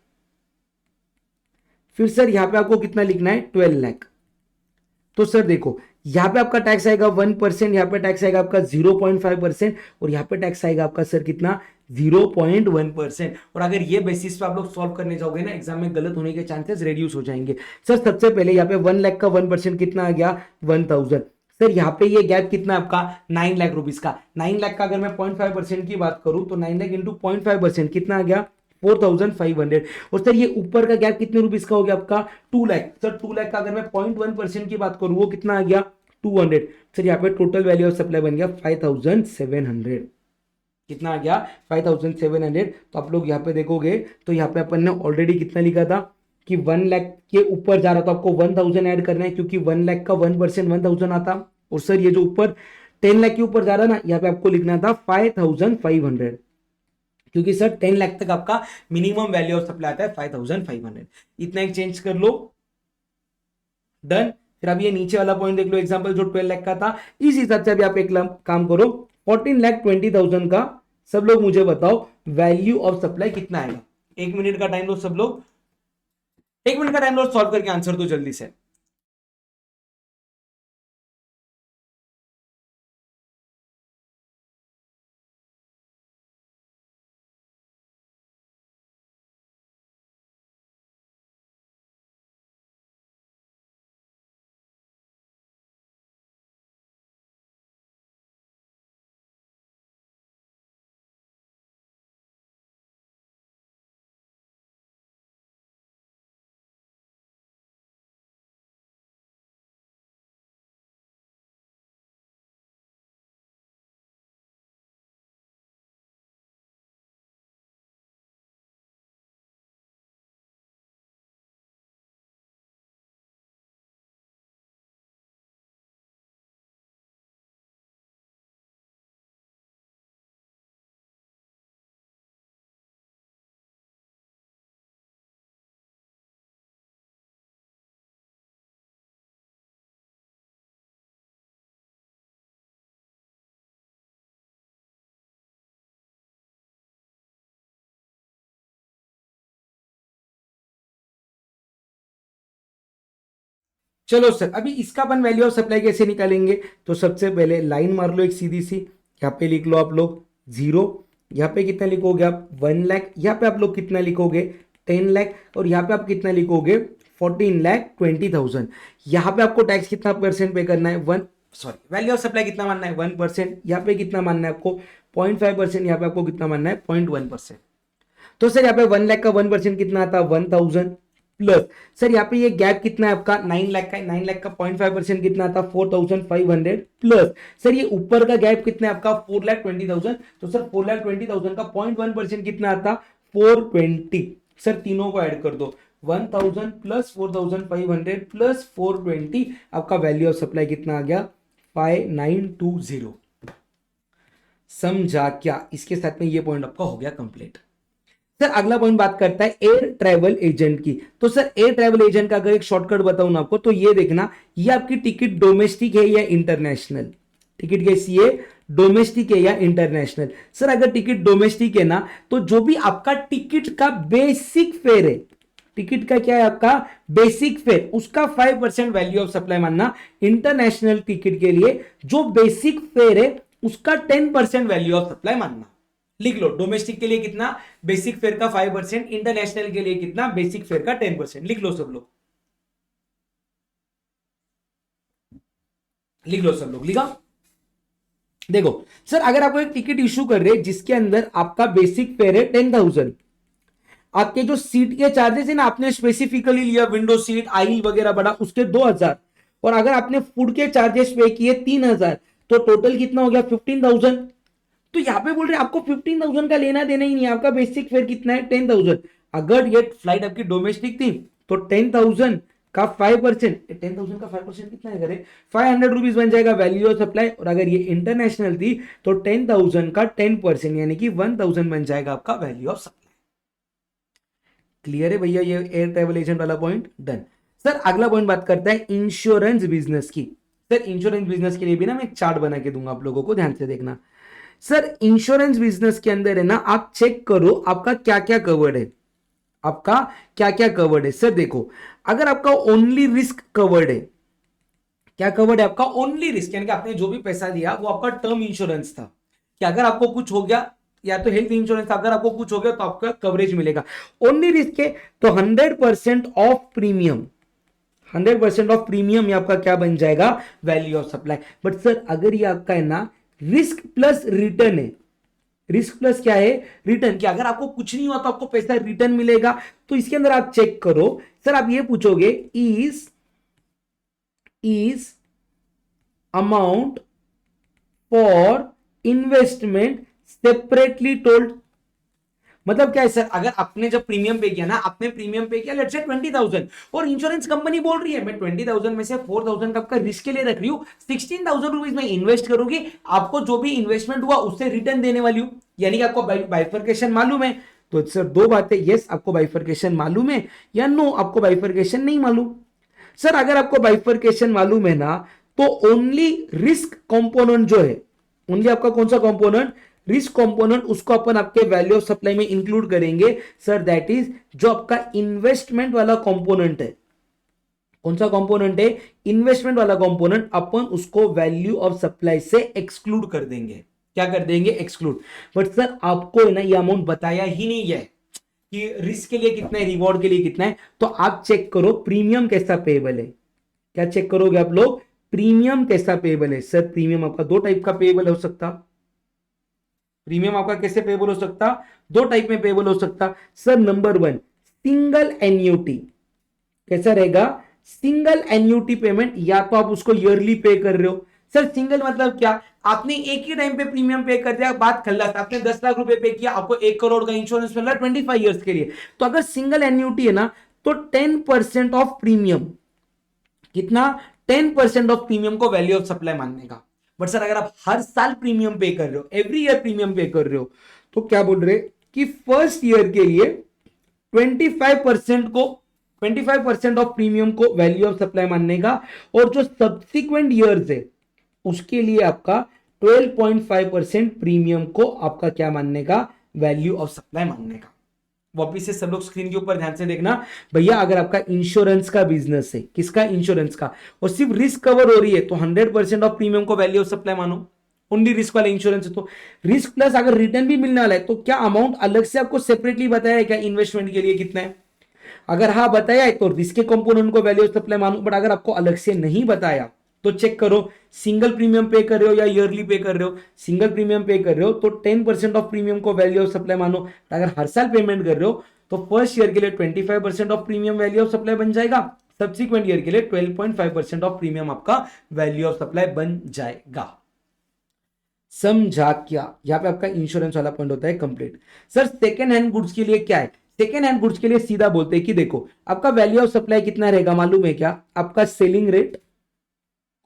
फिर सर यहाँ पे आपको कितना लिखना है 12 लाख। तो सर देखो यहाँ पे आपका टैक्स आएगा 1%, यहाँ पे टैक्स आएगा आपका 0.5% और यहाँ पे टैक्स आएगा आपका सर कितना 0.1%। और अगर ये बेसिस पे आप लोग सॉल्व करने जाओगे ना एग्जाम में गलत होने के चांसेस रेड्यूस हो जाएंगे। सर सबसे पहले यहाँ पे 1 लाख का 1% कितना आ गया 1000। सर यहाँ पे ये गैप कितना है आपका 9 लाख रुपीज का। 9 लाख का अगर मैं 0.5% की बात करूं तो 9 लाख इंटू 0.5% कितना आ गया 4500। और सर ये ऊपर का गैप कितने रुपीज का हो गया आपका 2 लाख। सर 2 लाख का अगर मैं 0.1% की बात करूं वो कितना आ गया 200। सर यहाँ पे टोटल वैल्यू ऑफ सप्लाई बन गया 5700। कितना आ गया 5700। तो आप लोग यहाँ पे देखोगे तो यहाँ पे अपन ने ऑलरेडी कितना लिखा था कि 1 लाख के ऊपर जा रहा था आपको 1000 ऐड करना है क्योंकि 1 लाख का 1% 1000 आता। और सर ये जो ऊपर 10 लाख के ऊपर जा रहा ना यहाँ पे आपको लिखना था 5500 क्योंकि सर 10 लाख तक आपका मिनिमम वैल्यू ऑफ सप्लाई आता है 5500। इतना एक चेंज कर लो, डन। फिर अब ये नीचे वाला पॉइंट देख लो, एग्जांपल जो 12 लाख का था इस हिसाब से अभी आप एक काम करो 14,20,000 का सब लोग मुझे बताओ वैल्यू ऑफ सप्लाई कितना आएगा। 1 मिनट का टाइम लो सब लोग, 1 मिनट का टाइम लो, सॉल्व करके आंसर दो जल्दी से। चलो सर अभी इसका अपन वैल्यू ऑफ सप्लाई कैसे निकालेंगे। तो सबसे पहले लाइन मार लो एक सीधी सी, यहाँ पे लिख लो आप लोग 0, यहाँ पे कितना लिखोगे आप 1 लाख, यहाँ पे आप लोग कितना लिखोगे 10 लाख और यहाँ पे आप कितना लिखोगे 14,20,000। यहाँ पे आपको टैक्स कितना परसेंट पे करना है वैल्यू ऑफ सप्लाई कितना मानना है 1%, यहाँ पे कितना मानना है आपको 0.5%, यहाँ पे आपको कितना मानना है 0.1%। तो सर यहाँ पे 1 लाख का 1% कितना आता है 1000 प्लस सर यहाँ पे ये गैप कितना है आपका 9 लाख का, 9 लाख का 0.5% कितना आता 4500 प्लस सर ये ऊपर का गैप कितना है आपका 4,20,000। तो सर 4,20,000 का 0.1% कितना आता 420। सर तीनों को ऐड कर दो 1000 प्लस 4500 प्लस 420, आपका वैल्यू ऑफ सप्लाई कितना आ गया 5920। समझा क्या। इसके साथ में ये पॉइंट आपका हो गया कंप्लीट। सर अगला पॉइंट बात करता है एयर ट्रैवल एजेंट की। तो सर एयर ट्रैवल एजेंट का अगर एक शॉर्टकट बताऊं ना आपको तो ये देखना, ये आपकी टिकट डोमेस्टिक है या इंटरनेशनल, टिकट कैसी है डोमेस्टिक है या इंटरनेशनल। सर अगर टिकट डोमेस्टिक है ना तो जो भी आपका टिकट का बेसिक फेयर है, टिकट का क्या है आपका बेसिक फेयर, उसका 5% वैल्यू ऑफ सप्लाई मानना। इंटरनेशनल टिकट के लिए जो बेसिक फेयर है उसका 10% वैल्यू ऑफ सप्लाई मानना। लिख लो डोमेस्टिक के लिए कितना बेसिक फेयर का 5%, इंटरनेशनल के लिए कितना बेसिक फेयर का 10%। लिख लो सब लोग, लिख लो सब लोग, लिखा। देखो सर अगर आपको एक टिकट इशू कर रहे हैं जिसके अंदर आपका बेसिक फेयर है 10,000, आपके जो सीट के चार्जेस है ना आपने स्पेसिफिकली लिया विंडो सीट आइल वगैरह बड़ा उसके 2000, और अगर आपने फूड के चार्जेस पे किए 3000 तो टोटल कितना हो गया 15,000। तो यहां पे बोल रहे आपको 15,000 का लेना देना ही नहीं, आपका बेसिक फेयर कितना है 10,000। अगर ये फ्लाइट आपकी डोमेस्टिक थी तो 10,000 का 5%, 10,000 का 5% कितना है करे 500 रुपीज बन जाएगा वैल्यू ऑफ सप्लाई। और अगर ये इंटरनेशनल थी तो 10,000 का 10% यानी कि 1,000 बन जाएगा आपका वैल्यू ऑफ सप्लाई। क्लियर है भैया ये एयर ट्रैवल एजेंट वाला पॉइंट, डन। सर अगला पॉइंट बात करता है इंश्योरेंस बिजनेस की। सर इंश्योरेंस बिजनेस के लिए भी ना मैं एक चार्ट बना के दूंगा आप लोगों को, ध्यान से देखना। सर इंश्योरेंस बिजनेस के अंदर है ना आप चेक करो आपका क्या क्या कवर्ड है, आपका क्या क्या कवर्ड है। सर देखो अगर आपका ओनली रिस्क कवर्ड है क्या कवर्ड है आपका? ओनली रिस्क, यानी कि आपने जो भी पैसा दिया वो आपका टर्म इंश्योरेंस था कि अगर आपको कुछ हो गया, या तो हेल्थ इंश्योरेंस, अगर आपको कुछ हो गया तो आपका कवरेज मिलेगा। ओनली रिस्क है तो 100% ऑफ प्रीमियम, 100% ऑफ प्रीमियम ये आपका क्या बन जाएगा? Value of supply. But sir अगर ये आपका है ना रिस्क प्लस रिटर्न है, रिस्क प्लस क्या है? रिटर्न, कि अगर आपको कुछ नहीं हुआ तो आपको पैसा रिटर्न मिलेगा, तो इसके अंदर आप चेक करो। सर आप ये पूछोगे is amount for investment separately told, मतलब क्या है सर? अगर आपने जब प्रीमियम पे किया ना, आपने प्रीमियम पे किया लेट्स से 20,000 और इंश्योरेंस कंपनी बोल रही है मैं 20,000 में से 4,000 आपका रिस्क के लिए रख रही हूं, 16,000 रुपीज में इन्वेस्ट करूंगी, आपको जो भी इन्वेस्टमेंट हुआ उससे रिटर्न देने वाली हूं, यानी कि आपको बाइफरकेशन मालूम है। तो सर दो बातें, यस आपको बाइफरकेशन मालूम है, या नो आपको बाइफरकेशन नहीं मालूम। सर अगर आपको बाइफरकेशन मालूम है ना, तो ओनली रिस्क कंपोनेंट जो है, ओनली आपका कौन सा कंपोनेंट? रिस्क कंपोनेंट, उसको अपन आपके वैल्यू ऑफ सप्लाई में इंक्लूड करेंगे सर, दैट इज जो आपका इन्वेस्टमेंट वाला कंपोनेंट है। कौन सा कंपोनेंट है? इन्वेस्टमेंट वाला कंपोनेंट, अपन उसको वैल्यू ऑफ सप्लाई से एक्सक्लूड कर देंगे। क्या कर देंगे? एक्सक्लूड। बट सर आपको है ना ये अमाउंट बताया ही नहीं है कि रिस्क के लिए कितना है, रिवॉर्ड के लिए कितना है, तो आप चेक करो प्रीमियम कैसा पेएबल है। क्या चेक करोगे आप लोग? प्रीमियम कैसा पेएबल है। सर प्रीमियम आपका दो टाइप का पेएबल हो सकता, प्रीमियम आपका कैसे पेएबल हो सकता? दो टाइप में पेएबल हो सकता। सर नंबर 1 सिंगल एन्युटी, कैसा रहेगा? सिंगल एन्युटी पेमेंट, या तो आप उसको ईयरली पे कर रहे हो। सर सिंगल मतलब क्या? आपने एक ही टाइम पे प्रीमियम पे कर दिया, बात खल्लास, आपने 10 लाख रुपए पे किया, आपको 1 करोड़ का इंश्योरेंस मिल रहा है 25 ईयर्स के लिए। तो अगर सिंगल एन्युटी है ना, तो 10% ऑफ प्रीमियम, कितना? 10% ऑफ प्रीमियम को वैल्यू ऑफ सप्लाई मानने का। बट सर अगर आप हर साल प्रीमियम पे कर रहे हो, एवरी ईयर प्रीमियम पे कर रहे हो, तो क्या बोल रहे कि फर्स्ट ईयर के लिए 25% को, 25% ऑफ प्रीमियम को वैल्यू ऑफ सप्लाई मानने का, और जो सब्सिक्वेंट ईयर्स है उसके लिए आपका 12.5% प्रीमियम को आपका क्या मानने का? वैल्यू ऑफ सप्लाई मानने का। वापिस से सब लोग स्क्रीन के ऊपर ध्यान से देखना भैया, अगर आपका इंश्योरेंस का बिजनेस है, किसका? इंश्योरेंस का, और सिर्फ रिस्क कवर हो रही है, तो 100% ऑफ प्रीमियम को वैल्यू ऑफ सप्लाई मानो। ओनली रिस्क वाला इंश्योरेंस है तो रिस्क प्लस अगर रिटर्न भी मिलने वाला है, तो क्या अमाउंट अलग से आपको सेपरेटली बताया है क्या इन्वेस्टमेंट के लिए कितना है? अगर हाँ बताया है तो रिस्क के कंपोनेंट को वैल्यू ऑफ सप्लाई मानो। बट अगर आपको अलग से नहीं बताया तो चेक करो सिंगल प्रीमियम पे कर रहे हो या ईयरली पे कर रहे हो। सिंगल प्रीमियम पे कर रहे हो तो 10% ऑफ प्रीमियम को वैल्यू ऑफ सप्लाई मानो। अगर हर साल पेमेंट कर रहे हो तो फर्स्ट ईयर के लिए 25% of premium value of supply बन जाएगा, सब्सिक्वेंट ईयर के लिए 12.5% ऑफ प्रीमियम आपका वैल्यू ऑफ सप्लाई बन जाएगा। समझा क्या? यहां पे आपका इंश्योरेंस वाला पॉइंट होता है complete. Sir second hand goods के लिए क्या है? सेकेंड हैंड गुड्स के लिए सीधा बोलते हैं कि देखो आपका वैल्यू ऑफ सप्लाई कितना रहेगा मालूम है क्या? आपका सेलिंग रेट,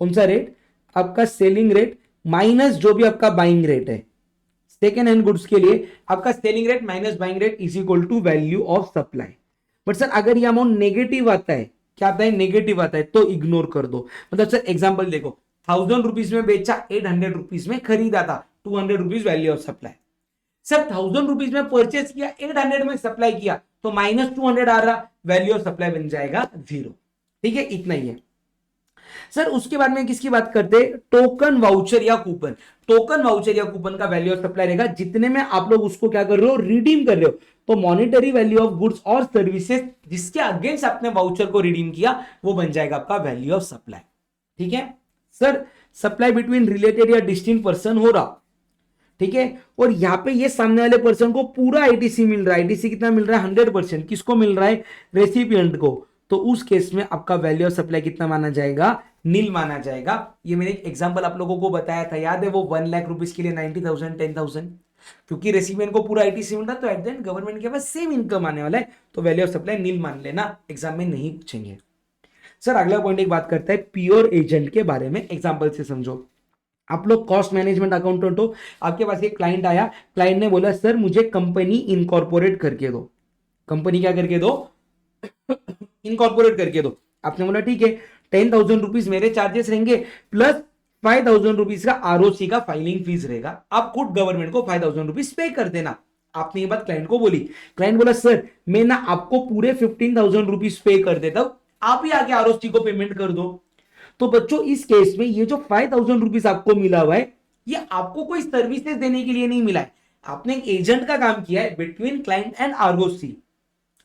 कौन सा रेट? आपका सेलिंग रेट माइनस जो भी आपका बाइंग रेट है। सेकेंड हैंड गुड्स के लिए आपका selling rate minus buying rate is equal to value of supply. But sir अगर ये अमाउंट नेगेटिव आता है, क्या आता है? नेगेटिव आता है, तो इग्नोर कर दो। मतलब सर एग्जांपल देखो, 1000 रुपीज में बेचा, 800 रुपीज में खरीदा था, 200 rupees value of supply. Sir 1000 rupees में परचेस किया, 800 में सप्लाई किया, तो -200 आ रहा, वैल्यू ऑफ सप्लाई बन जाएगा 0। ठीक है, इतना ही है। सर उसके बाद में किसकी बात करते हैं? टोकन वाउचर या कूपन। टोकन वाउचर या कूपन का वैल्यू ऑफ सप्लाई रहेगा जितने में आप लोग उसको क्या कर रहे हो? रिडीम कर रहे हो। तो मॉनेटरी वैल्यू ऑफ गुड्स और सर्विसेज जिसके अगेंस्ट आपने वाउचर को रिडीम किया, वो बन जाएगा आपका वैल्यू ऑफ सप्लाई। ठीक है सर, सप्लाई बिटवीन रिलेटेड या डिस्टिंक्ट पर्सन हो रहा, ठीक है, और यहां पे ये सामने वाले पर्सन को पूरा आईटीसी मिल रहा है। आईटीसी कितना मिल रहा है? 100%। किसको मिल रहा है? रेसिपिएंट को। तो उस केस में आपका वैल्यू ऑफ सप्लाई कितना माना जाएगा? नील माना जाएगा। ये मैंने एक एग्जांपल आप लोगों को बताया था, याद है वो 1 लाख रुपीज के लिए 90,000 10,000, क्योंकि रेसिपिएंट को पूरा आईटीसी मिल रहा है, तो एट द एंड गवर्नमेंट के पास सेम इनकम आने वाला है, तो वैल्यू ऑफ सप्लाई नील मान लेना, एग्जाम में नहीं पूछेंगे। सर अगला पॉइंट एक बात करता है प्योर एजेंट के बारे में, एग्जाम्पल से समझो। आप लोग कॉस्ट मैनेजमेंट अकाउंटेंट हो, आपके पास एक क्लाइंट आया, क्लाइंट ने बोला सर मुझे कंपनी इनकॉर्पोरेट करके दो। कंपनी क्या करके दो? इनकॉर्पोरेट करके दो। आपने बोला ठीक है, 10,000 रुपीज मेरे चार्जेस रहेंगे प्लस 5,000 रुपीज का आरओसी का फाइलिंग फीस रहेगा, आप खुद गवर्नमेंट को 5,000 रुपीज पे कर देना। आपने ये बात क्लाइंट को बोली, क्लाइंट बोला सर मैं ना आपको पूरे 15,000 रुपीज पे कर देता हूं, आप ही आके आरओसी को पेमेंट कर दो। तो बच्चों इस केस में ये जो 5,000 रुपीज आपको मिला हुआ है, ये आपको कोई सर्विसेज देने के लिए नहीं मिला है, आपने एक एजेंट का काम किया है बिटवीन क्लाइंट एंड आरओसी।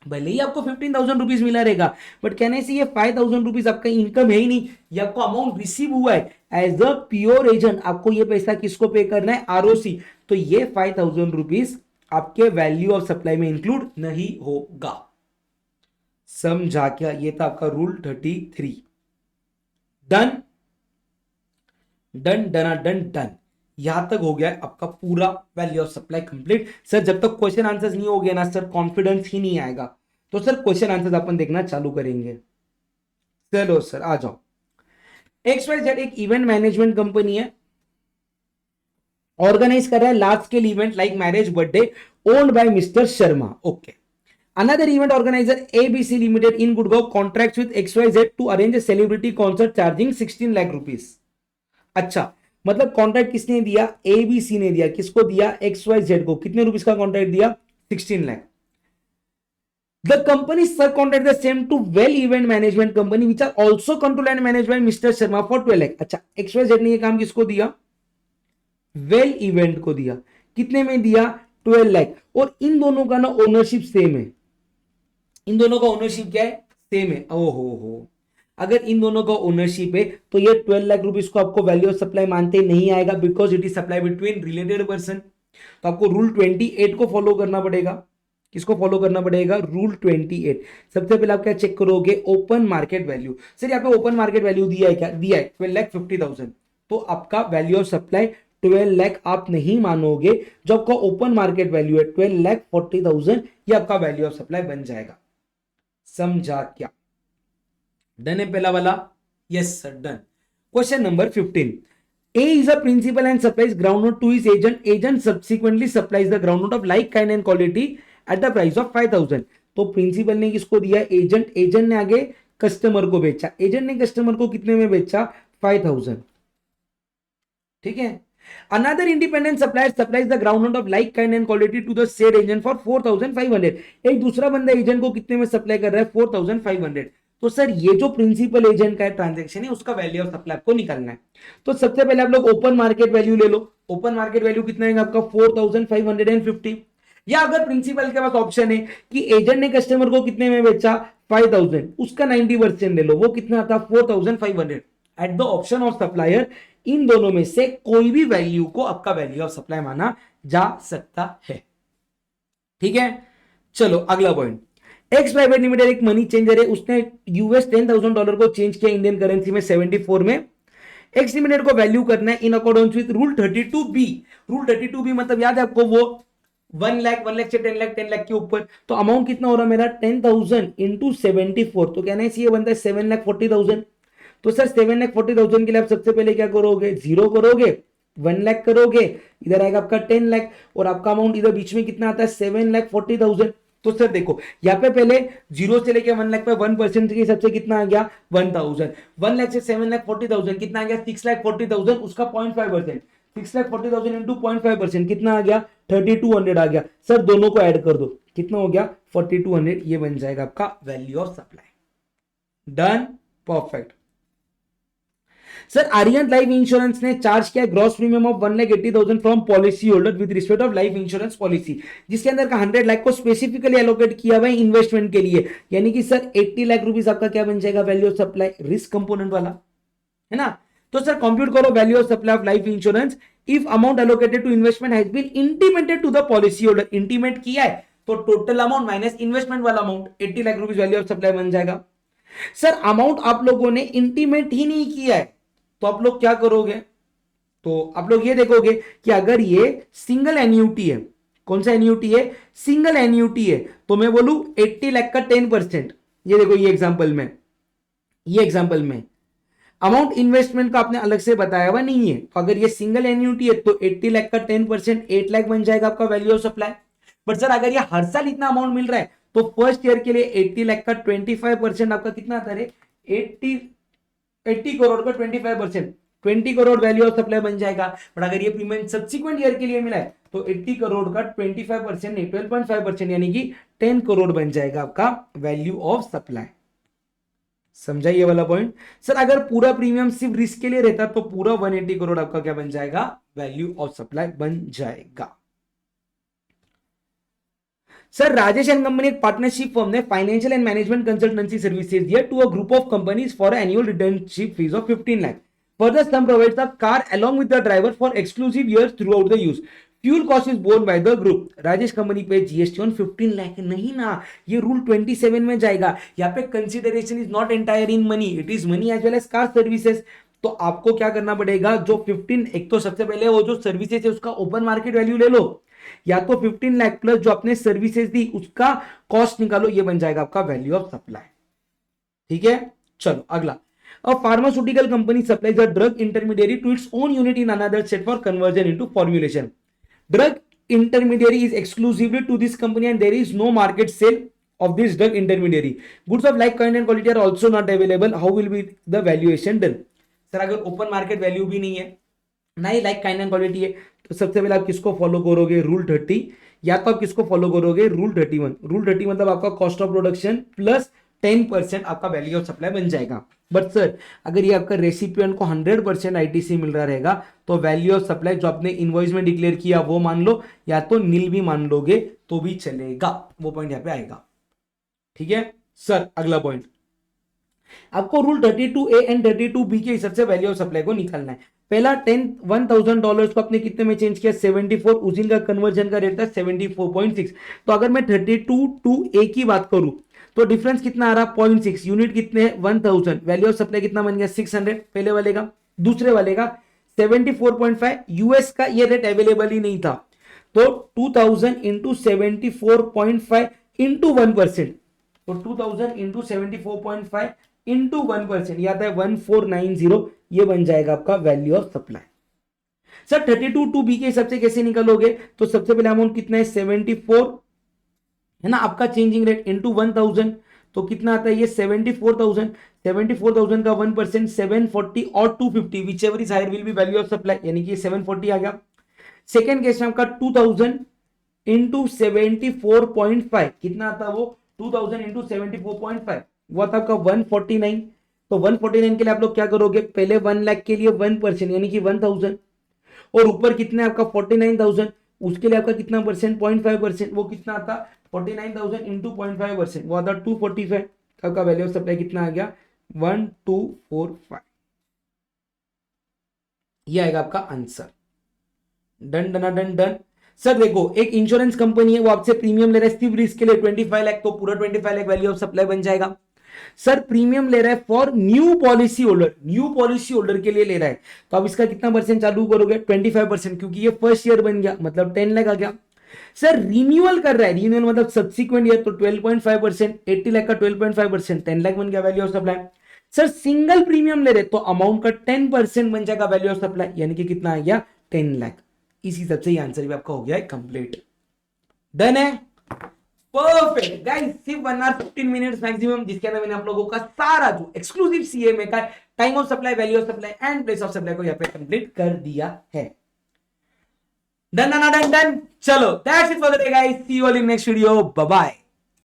भले ही आपको 15,000 रुपीज मिला रहेगा, बट कहने से ये 5,000 रुपीज आपका इनकम है ही नहीं, ये आपको अमाउंट रिसीव हुआ है एज अ प्योर एजेंट। आपको ये पैसा किसको पे करना है? आरओसी। तो ये 5,000 रुपीज आपके वैल्यू ऑफ सप्लाई में इंक्लूड नहीं होगा। समझा क्या? ये था आपका rule 33। Done done done done done. यहां तक हो गया है आपका पूरा value of supply complete. Sir जब तक क्वेश्चन आंसर्स नहीं हो गए ना सर, कॉन्फिडेंस ही नहीं आएगा। तो सर क्वेश्चन आंसर्स अपन देखना चालू करेंगे। चलो सर आ जाओ। XYZ एक इवेंट मैनेजमेंट कंपनी है, ऑर्गेनाइज कर रहा है large scale event like marriage, birthday, owned by mister Sharma. Okay. Another event organizer ABC Limited in Gurgaon contracts with XYZ to arrange a celebrity concert charging 16 lakh rupees। अच्छा, मतलब contract किसने दिया? ABC ने दिया। किसको दिया? XYZ को। कितने रुपीस का कॉन्ट्रैक्ट दिया? 16 lakh. The company subcontract the same to Well Event Management Company which are also controlled and managed by Mr. Sharma for 12 lakh। अच्छा, XYZ ने ये काम किसको दिया? वेल इवेंट को दिया। कितने में दिया? 12 लाख। और इन दोनों का ना ओनरशिप सेम है। इन दोनों का ओनरशिप क्या है? सेम है। ओहो, अगर इन दोनों का ओनरशिप है तो ये 12 लाख रुपीस को आपको वैल्यू ऑफ सप्लाई मानते नहीं आएगा, because it is supply between related person. तो आपको रूल 28 को फॉलो करना पड़ेगा। किसको फॉलो करना पड़ेगा? रूल 28। सबसे पहले आप क्या चेक करोगे? Open market value. सर यहाँ पे ओपन मार्केट वैल्यू दिया है क्या? दिया है 12,50,000। तो आपका वैल्यू ऑफ सप्लाई 12 लाख आप नहीं मानोगे। जो आपका ओपन मार्केट वैल्यू है 12,40,000, ये आपका वैल्यू ऑफ सप्लाई बन जाएगा। समझा क्या? डन है पहला वाला? Yes sir, done. Question number 15। A is a principal and supplies groundnut to his agent. Agent subsequently supplies the groundnut of like kind and quality at the price of 5,000। तो principal ने किसको दिया? Agent. Agent ने आगे customer को बेचा। Agent ने customer को कितने में बेचा? 5,000। ठीक है। Another independent supplier supplies the groundnut of like kind and quality to the said agent for 4,500। एक दूसरा बंदा एजेंट को कितने में सप्लाई कर रहा है? 4,500। तो सर ये जो प्रिंसिपल एजेंट का ट्रांजैक्शन है उसका वैल्यू ऑफ सप्लाई आपको निकालना है। तो सबसे पहले आप लोग ओपन मार्केट वैल्यू ले लो। ओपन मार्केट वैल्यू कितना है आपका? 4,550। या अगर प्रिंसिपल के पास ऑप्शन है कि एजेंट ने कस्टमर को कितने में बेचा? 5,000, उसका 90% ले लो, वो कितना आता? 4,500। At the option of supplier, इन दोनों में से कोई भी वैल्यू को आपका वैल्यू ऑफ सप्लाई माना जा सकता है। ठीक है, चलो अगला पॉइंट। एक्स प्राइवेट लिमिटेड एक मनी चेंजर है, उसने $10,000 को चेंज किया इंडियन करेंसी में 74 में। एक्स लिमिटेड को वैल्यू करना है in accordance with rule 32B। Rule 32B मतलब याद है आपको? वो 1 लाख, 1 लाख से 10 लाख, 10 लाख के ऊपर। तो अमाउंट कितना हो रहा है मेरा? 10,000 इंटू 74। तो कहना है ये बनता है 7,40,000। तो सर 7,40,000 के लिए आप सबसे पहले क्या करोगे? 0 करोगे, 1 लाख करोगे, इधर आएगा आपका 10 लाख, और आपका अमाउंट इधर बीच में कितना आता है? 7,40,000। तो सर देखो यहाँ पे पहले 0 से लेके 1 लाख पे 1% के हिसाब से कितना आ गया? 1,000। 1 लाख से 7,40,000 कितना आ गया? 6,40,000। उसका 0.5%, 6,40,000 इंटू 0.5% कितना आ गया? 3,200 आ गया। सर दोनों को ऐड कर दो, कितना हो गया? 4,200। ये बन जाएगा आपका value of supply. Done, perfect. Sir Aryan life insurance ने चार्ज किया gross premium of 1,80,000 from policy holder with respect of life insurance policy, जिसके अंदर का 100 लाख को स्पेसिफिकली एलोकेट किया हुआ है इन्वेस्टमेंट के लिए। यानी कि सर 80 लाख रुपीस आपका क्या बन जाएगा? Value of supply, risk component वाला, है ना? तो सर कंप्यूट करो value of supply of life insurance if amount allocated to investment has been intimated to the policy holder. Intimate किया है तो टोटल अमाउंट माइनस इन्वेस्टमेंट वाला amount 80 lakh rupees value of supply बन जाएगा। सर अमाउंट आप लोगों ने इंटीमेट ही नहीं किया है, तो आप लोग क्या करोगे? तो आप लोग ये देखोगे कि अगर ये सिंगल एन्यूटी है, कौन सा एन्यूटी है? सिंगल एन्यूटी है, तो मैं बोलूं 80 लाख का 10%। ये देखो ये एग्जांपल में अमाउंट इन्वेस्टमेंट का आपने अलग से बताया हुआ नहीं है। तो अगर ये सिंगल एन्यूटी है तो 80 लाख का 10% 8 लाख बन जाएगा आपका value of supply. But sir अगर ये हर साल इतना अमाउंट मिल रहा है तो फर्स्ट ईयर के लिए 80 लाख का 25% आपका कितना आता है? 80 करोड़ का 25%, 20 करोड़ वैल्यू ऑफ सप्लाई बन जाएगा। बट अगर ये पेमेंट सब्सिक्वेंट ईयर के लिए मिला है तो 80 करोड़ का 25% नहीं 12.5% यानी कि 10 करोड़ बन जाएगा आपका वैल्यू ऑफ सप्लाई। समझा ये वाला पॉइंट? सर अगर पूरा प्रीमियम सिर्फ रिस्क के लिए रहता तो पूरा 180 करोड़ आपका क्या बन जाएगा? वैल्यू ऑफ सप्लाई बन जाएगा। सर राजेश एंड कंपनी एक पार्टनरशिप फर्म ने financial and management consultancy services दिया to a group of companies for annual retainership fees of 15 lakh. Further sum provides the car along with the driver for exclusive years throughout the use. Fuel cost is borne by the group. Rajesh company पे GST on 15 lakh नहीं ना, ये rule 27 में जाएगा। यहाँ पे consideration is not entire in money, it is money as well as car services. तो आपको क्या करना पड़ेगा, जो 15, एक तो सबसे पहले वो जो सर्विसेज है उसका ओपन मार्केट वैल्यू ले लो, या तो 15 लाख प्लस जो आपने सर्विसेज दी उसका कॉस्ट निकालो, ये बन जाएगा आपका वैल्यू ऑफ सप्लाई। ठीक है, चलो अगला। A pharmaceutical company supplies a drug intermediary to its own unit in another set for conversion into formulation. Drug intermediary is exclusively to this company and there is no market sale of this drug intermediary. Goods of like kind and quality are also not available. How will be the valuation done? Sir अगर open market value भी नहीं है, ना ही like kind and quality है, तो सबसे पहले आप किसको फॉलो करोगे? रूल 30, या तो आप किसको फॉलो करोगे? रूल 31। रूल 30 मतलब आपका कॉस्ट ऑफ प्रोडक्शन प्लस 10% आपका वैल्यू ऑफ सप्लाई बन जाएगा। बट सर अगर ये आपका रेसिपिएंट को 100% आईटीसी मिल रहा रहेगा तो वैल्यू ऑफ सप्लाई जो आपने इनवॉइस में डिक्लेयर किया वो मान लो, या तो नील भी मान लोगे तो भी चलेगा, वो पॉइंट यहाँ पे आएगा। ठीक है सर, अगला पॉइंट, आपको रूल 32A एंड 32B के हिसाब से वैल्यू ऑफ सप्लाई को निकालना है। पहला $10,000 को आपने कितने में चेंज किया? 74। उस दिन का कन्वर्जन का रेट था 74.6। तो अगर मैं 32 to A की बात करूं तो डिफरेंस कितना आ रहा? 0.6। यूनिट कितने हैं? 1000। वैल्यू ऑफ सप्लाई कितना बन गया? 600 पहले वाले का। दूसरे वाले का 74.5। यूएस का ये रेट अवेलेबल ही नहीं था, तो 2000 इंटू 74.5 इंटू 1%, तो 2000 इंटू 74.5 इंटू 1%, ये आता है 1490। ये बन जाएगा आपका value of supply. Sir 32 two B के हिसाब से कैसे निकालोगे? तो सबसे पहले अमाउंट कितना है? 74 है ना आपका चेंजिंग रेट, इंटू 1000, तो कितना आता है ये? 74,000। 74,000 का 1% 740 और 250, whichever is higher will be value of supply, यानी कि 740 आ गया। सेकेंड केस में आपका 2000 इंटू 74.5, कितना आता है वो? 2000 इंटू 74.5, वो आता आपका 149। तो 149 के लिए आप लोग क्या करोगे? पहले 1 लाख के लिए 1% यानी कि 1000, और ऊपर कितना है आपका? 49,000, उसके लिए आपका कितना परसेंट? 0.5%, वो कितना आता? 49,000 इंटू 0.5%, वो आता 245। आपका वैल्यू ऑफ सप्लाई कितना आ गया? 1245। ये आएगा आपका answer. Done done done done. Sir देखो, एक इंश्योरेंस कंपनी है, वो आपसे प्रीमियम ले रहा है सिर्फ रिस्क के लिए 25 लाख, तो पूरा 25 लाख वैल्यू ऑफ सप्लाई बन जाएगा। सर प्रीमियम ले रहा है for new policy holder, new policy holder के लिए ले रहा है, तो आप इसका कितना परसेंट चालू करोगे? 25%, क्योंकि ये फर्स्ट ईयर बन गया, मतलब 10 लाख आ गया। सर रिन्यूअल कर रहा है, रिन्यूअल मतलब सब्सिक्वेंट ईयर, तो 12.5%, 80 लाख का 12.5%, 10 लाख बन गया value of supply. Sir single premium ले रहे तो अमाउंट का 10% बन जाएगा वैल्यू ऑफ सप्लाई, यानी कि कितना आ गया? 10 लाख। इसी हिसाब से ये आंसर भी आपका हो गया है कंप्लीट। डन है, परफेक्ट गाइस। सिर्फ 1 आवर 15 मिनट्स मैक्सिमम, जिसके अंदर मैंने आप लोगों का सारा जो एक्सक्लूसिव सीएमए का time of supply, value of supply and place of supply को यहाँ पे कंप्लीट कर दिया है। Done done done done. चलो that's it for the day guys, see you all in next video, bye bye.